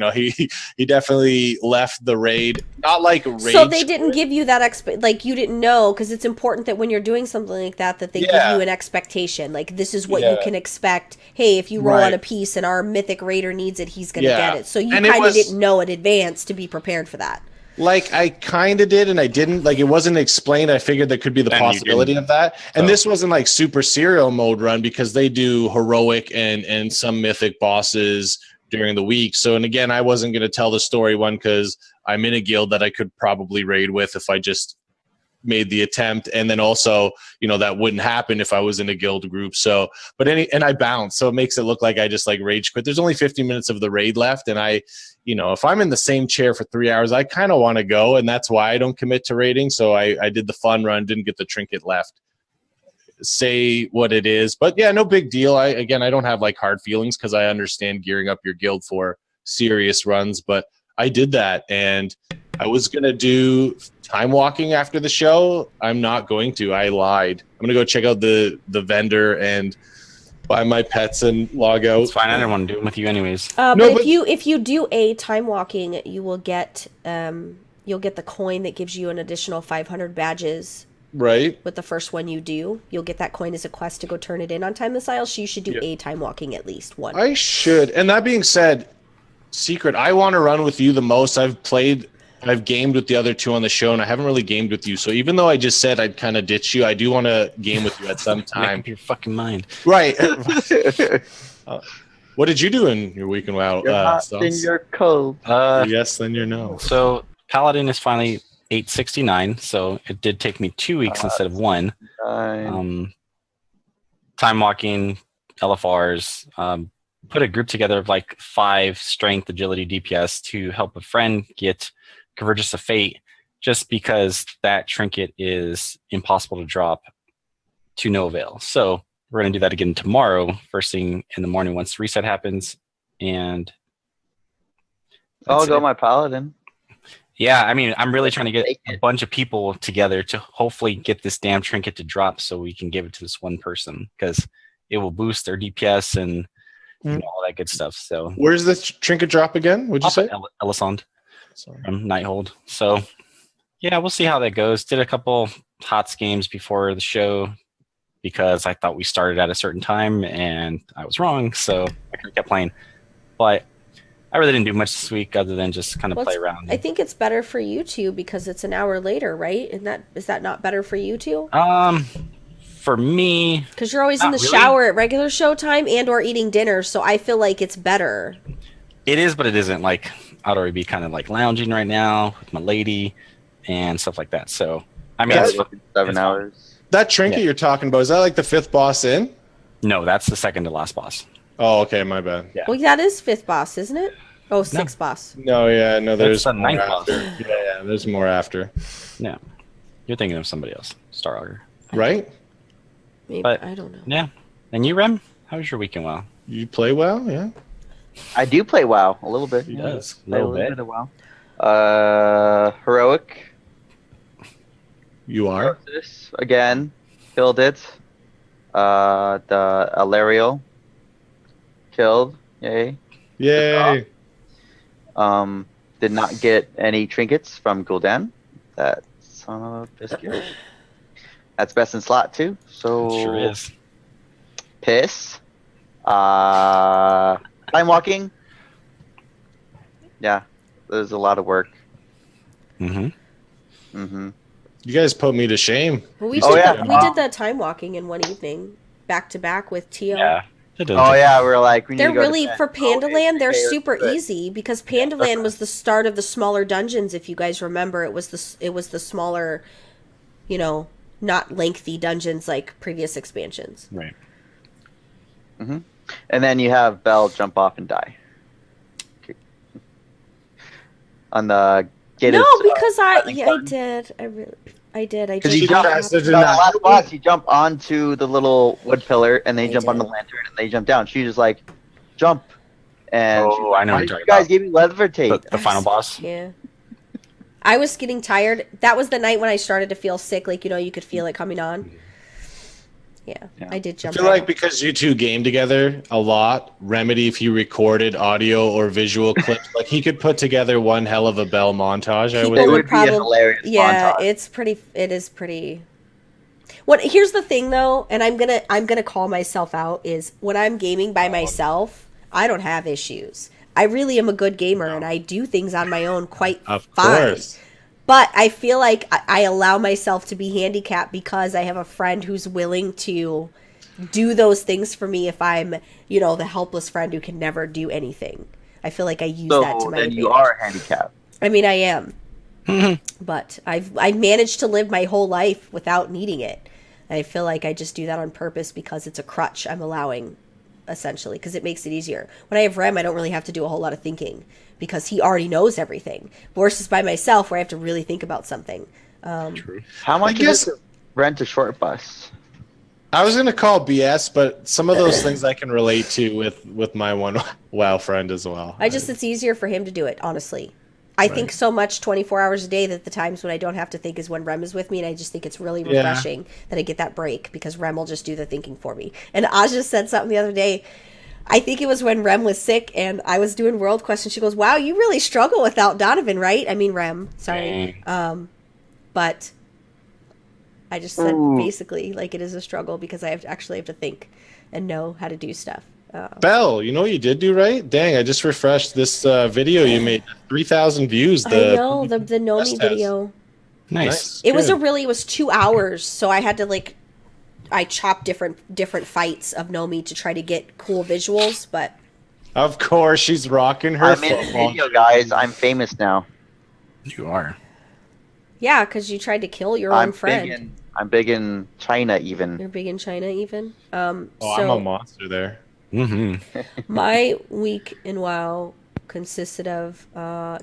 definitely left the raid, not like a raid. So they didn't give you that you didn't know, because it's important that when you're doing something like that they give you an expectation. Like, this is what you can expect. Hey, if you roll out a piece and our mythic raider needs it, he's going to get it. So you kind of didn't know in advance to be prepared for that. Like, I kind of did and I didn't. Like, it wasn't explained. I figured there could be the possibility of that. And this wasn't like super serial mode run because they do heroic and some mythic bosses during the week. So, and again, I wasn't going to tell the story one because I'm in a guild that I could probably raid with if I just made the attempt, and then also that wouldn't happen if I was in a guild group. So and I bounced, so it makes it look like I just rage quit. There's only 50 minutes of the raid left, and I if I'm in the same chair for 3 hours, I kind of want to go, and that's why I don't commit to raiding. So I did the fun run, didn't get the trinket left. Say what it is, but yeah, no big deal. I don't have hard feelings because I understand gearing up your guild for serious runs, but I did that, and I was gonna do time walking after the show. I'm not going to. I lied. I'm gonna go check out the vendor and buy my pets and log out. It's fine. I didn't want to do it with you anyways. But if you do a time walking, you will get the coin that gives you an additional 500 badges. Right. With the first one you do, you'll get that coin as a quest to go turn it in on Time Missile. So you should do a time walking at least one. I should. And that being said, Secret, I want to run with you the most. I've gamed with the other two on the show, and I haven't really gamed with you. So even though I just said I'd kind of ditch you, I do want to game with you at some time. Make up your fucking mind. Right. What did you do in your weekend? Wow. You're hot, then you're cold. Yes, then you're no. So Paladin is finally 869. So it did take me 2 weeks instead of one. Time walking, LFRs. Put a group together of 5 strength, agility, DPS to help a friend get Convergence of Fate, just because that trinket is impossible to drop to no avail. So we're going to do that again tomorrow, first thing in the morning once reset happens. And I'll go my Paladin. Yeah, I mean, I'm really trying to get a bunch of people together to hopefully get this damn trinket to drop so we can give it to this one person, because it will boost their DPS and all that good stuff. So where's the trinket drop again? What'd you say? Elisond from Nighthold. So yeah, we'll see how that goes. Did a couple HOTS games before the show because I thought we started at a certain time and I was wrong, so I kept playing. But I really didn't do much this week other than just kind of play around. I think it's better for you two because it's an hour later, right? Is that not better for you two? For me, because you're always in the shower at regular show time and or eating dinner, so I feel like it's better. It is, but it isn't. I'd already be kind of lounging right now with my lady and stuff like that. So I mean, it's 7 hours. That trinket you're talking about, is that the 5th boss in? No, that's the second to last boss. Oh, okay, my bad. Yeah. Well, that is 5th boss, isn't it? Oh, 6th boss. No, there's the more 9th after. boss. Yeah, there's more after. No, you're thinking of somebody else, Star Augur. Right? Maybe, But I don't know. Yeah. And you, Rem? How was your weekend? Well, You play WoW, yeah? I do play WoW a little bit. He does. A Play little bit. bit of WoW. Heroic. You are? Neurosis, again, killed it. The Alarial killed. Yay. Yay! Did not get any trinkets from Gul'dan. That son of a biscuit. That's best in slot too. So Sure is. piss. Time walking. Yeah, there's a lot of work. Mm-hmm. You guys put me to shame. Well, we Oh, did yeah. we did the time walking in one evening, back to back with Tio. Yeah. It does. Oh yeah, we're like we need They're to go to really bed. for Pandaland. They're okay, super good. easy because Pandaland was the start of the smaller dungeons. If you guys remember, it was the smaller, not lengthy dungeons like previous expansions. Right. And then you have Belle jump off and die. Okay. On the No, because I button. did. I did. I Because did. you jump that. faster than the that. last boss, you jump onto the little wood pillar, and they I jump on the did. lantern, and they jump down. She just like jump, and Oh, she's like, I know why what did you're you talking guys give me levitate? The final boss. Yeah. I was getting tired. That was the night when I started to feel sick. Like, you could feel it coming on. Yeah, I did I jump. feel right like off. because you two game together a lot, Remedy, if you recorded audio or visual clips, like he could put together one hell of a Bell montage. I People would It think. would be a hilarious Yeah, montage. it is pretty. Here's the thing though, and I'm gonna call myself out, is when I'm gaming by myself, I don't have issues. I really am a good gamer and I do things on my own quite Of fine. course. But I feel like I allow myself to be handicapped because I have a friend who's willing to do those things for me if I'm, the helpless friend who can never do anything. I feel like I use that to So my then advantage. you are handicapped. I mean, I am. But I managed to live my whole life without needing it. And I feel like I just do that on purpose because it's a crutch I'm allowing, essentially, because it makes it easier. When I have Rem, I don't really have to do a whole lot of thinking because he already knows everything. Versus by myself, where I have to really think about something. True. How much guess- is it to rent a short bus? I was gonna call BS, but some of those things I can relate to with my one WoW friend as well. It's easier for him to do it, honestly. I think so much 24 hours a day that the times when I don't have to think is when Rem is with me, and I just think it's really refreshing that I get that break because Rem will just do the thinking for me. And Aja said something the other day. I think it was when Rem was sick and I was doing World Quest, and she goes, "Wow, you really struggle without Donovan, right?" I mean Rem, sorry. But I just said basically like it is a struggle because I actually have to think and know how to do stuff. Belle, you know what you did do right? Dang, I just refreshed this video you made. 3,000 views. I know the Nomi test. video. Nice. It was 2 hours, so I had to I chopped different fights of Nomi to try to get cool visuals, but Of course, she's rocking her I'm in the football video, jersey. guys. I'm famous now. You are. yeah, because you tried to kill your own friend. I'm big in China even. You're big in China, even. Oh, So I'm a monster there. Mm-hmm. my week in WoW consisted of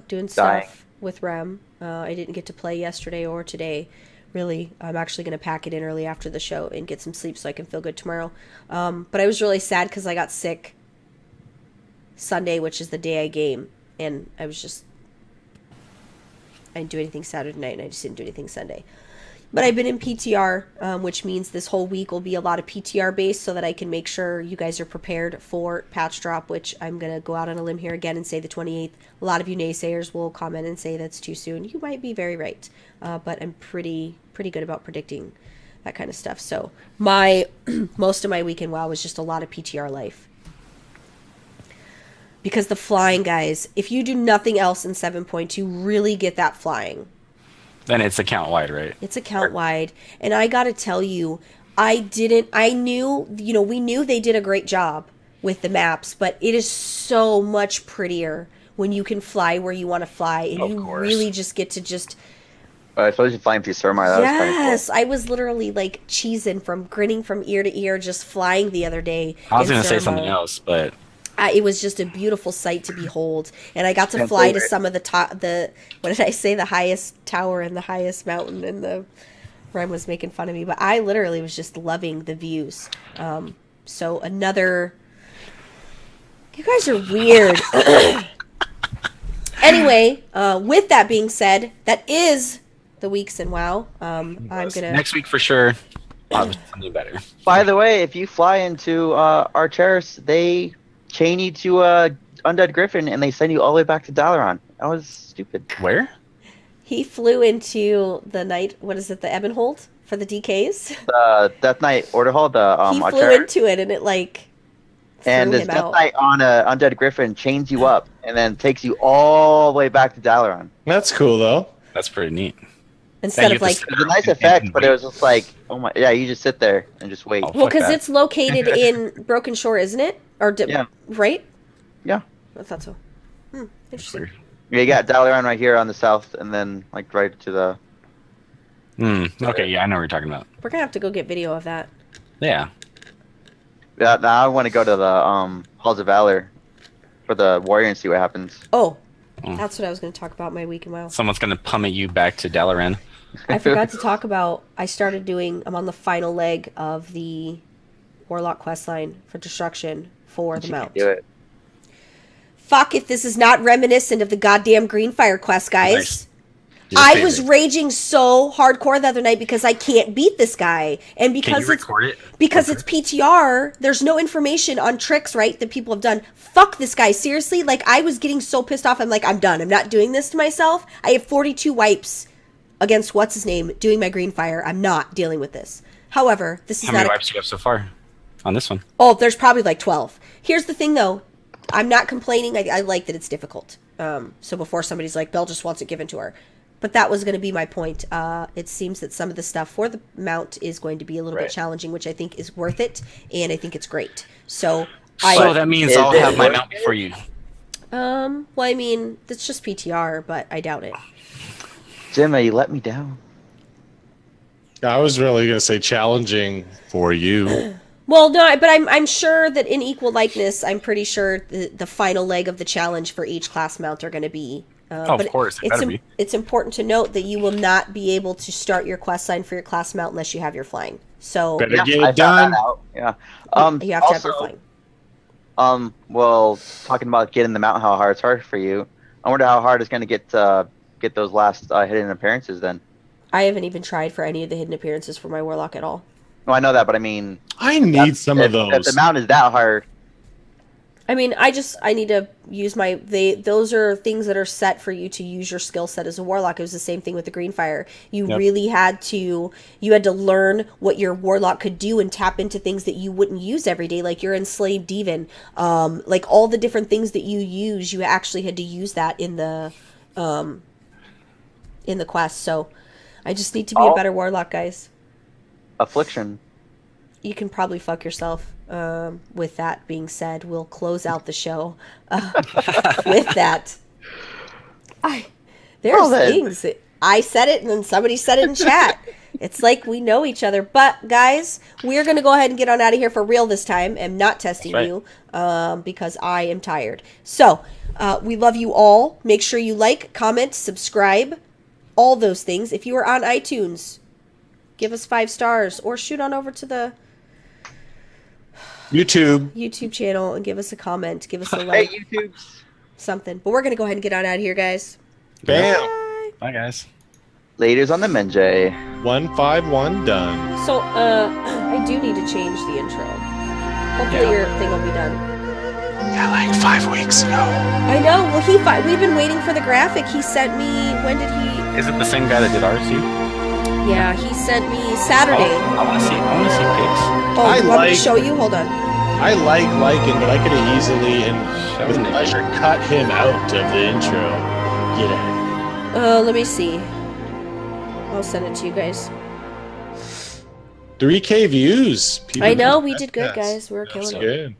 doing stuff with Rem. I didn't get to play yesterday or today. Really, I'm actually going to pack it in early after the show and get some sleep so I can feel good tomorrow. But I was really sad because I got sick Sunday, which is the day I game, and I didn't do anything Saturday night, and I just didn't do anything Sunday. But I've been in PTR, which means this whole week will be a lot of PTR based so that I can make sure you guys are prepared for patch drop, which I'm going to go out on a limb here again and say the 28th. A lot of you naysayers will comment and say that's too soon. You might be very right, but I'm pretty good about predicting that kind of stuff. So most of my week in WoW was just a lot of PTR life. Because the flying, guys, if you do nothing else in 7.2, really get that flying. Then it's account wide, right? It's account wide. And I got to tell you, we knew they did a great job with the maps, but it is so much prettier when you can fly where you want to fly. And Of you course. really just get to just. Especially flying through Surmar. That was kind of Yes, I was literally like grinning from ear to ear, just flying the other day. I was in going to say Surmar. something else, but It was just a beautiful sight to behold, and I got to Can't fly to believe it. some of the what did I say, the highest tower and the highest mountain, and the Rem was making fun of me, but I literally was just loving the views. So another You guys are weird. Anyway, with that being said, that is the weeks in WoW. I'm gonna Next week for sure. I'll have something better. By the way, if you fly into Archeris, they chain you to a undead griffin and they send you all the way back to Dalaran. That was stupid. Where? He flew into the night. What is it? The Ebonhold for the DKs. The Death Knight Order Hall, the He flew Archeris. into it, and it like. And threw this him Death out. Knight on a undead griffin chains you up and then takes you all the way back to Dalaran. That's cool though. That's pretty neat. Instead you of have to like. sit It was a nice effect, but it was just like, oh my, yeah, you just sit there and just wait. Oh. Well, Fuck because that. it's located in Broken Shore, isn't it? Or Yeah. right? Yeah. I thought so. Interesting. Weird. Yeah, you got Dalaran right here on the south, and then like right to the. Okay, yeah, I know what you're talking about. We're gonna have to go get video of that. Yeah. Yeah, now I want to go to the Halls of Valor for the warrior and see what happens. Oh, Mm. that's what I was gonna talk about my week in WoW. Someone's gonna pummel you back to Dalaran. I forgot to talk about. I'm on the final leg of the Warlock questline for destruction for the You Mount. can do it. Fuck if this is not reminiscent of the goddamn Greenfire quest, guys. Nice. Your I was favorite. raging so hardcore the other night because I can't beat this guy, and Can because you it's record it? because it's PTR, there's no information on tricks, right, that people have done. Fuck this guy, seriously. Like, I was getting so pissed off. I'm like, I'm done. I'm not doing this to myself. I have 42 wipes against what's his name doing my Greenfire. I'm not dealing with this. However, this is How not. many wipes do you have so far on this one? Oh, there's probably like 12. Here's the thing, though. I'm not complaining. I like that it's difficult. So before somebody's like, Belle just wants it given to her. But that was going to be my point. It seems that some of the stuff for the mount is going to be a little bit challenging, which I think is worth it, and I think it's great. So that means I'll have my mount before you. well, I mean, it's just PTR, but I doubt it. Jimmy, you let me down. I was really gonna say challenging for you. Well, no, but I'm sure that in equal likeness, I'm pretty sure the final leg of the challenge for each class mount are going to be. Of course, it better be. It's important to note that you will not be able to start your quest line for your class mount unless you have your flying. So Better get I it done. found that out. Yeah. you have to have your also, flying. Well, talking about getting the mount, how hard it's hard for you. I wonder how hard it's going to get those last hidden appearances. Then. I haven't even tried for any of the hidden appearances for my Warlock at all. No, I know that, but I mean, I need some of if those. the mount is that hard, I mean, I need to use those are things that are set for you to use your skill set as a Warlock. It was the same thing with the Greenfire. You really had to learn what your Warlock could do and tap into things that you wouldn't use every day, like your Enslaved Demon. Like all the different things that you use, you actually had to use that in the quest. So I just need to be a better Warlock, guys. affliction. You can probably fuck yourself. With that being said, we'll close out the show with that. There's things that I said it and then somebody said it in chat. It's like we know each other. But guys, we're gonna go ahead and get on out of here for real this time. I'm not testing you because I am tired. So we love you all. Make sure you like, comment, subscribe, all those things. If you are on iTunes, give us 5 stars or shoot on over to the YouTube channel and give us a comment, give us a like, Hey, YouTube. something. But we're gonna go ahead and get on out of here, guys. Bam. Bye. Bye, guys. Ladies on the Menjay. 151 done. So, I do need to change the intro. Hopefully your thing will be done. Yeah, like 5 weeks ago. I know. Well, we've been waiting for the graphic. He sent me. When did he? Is it the same guy that did ours, too? Yeah, he sent me Saturday. I want to see pics. Oh, I you want me to like- show you? Hold on. I like Lycan, but I could have easily and with Shouldn't it? pleasure cut him out of the intro. Get out. Let me see. I'll send it to you guys. 3K views. I know we did good, PWNCAST. guys. We were That's killing it. good.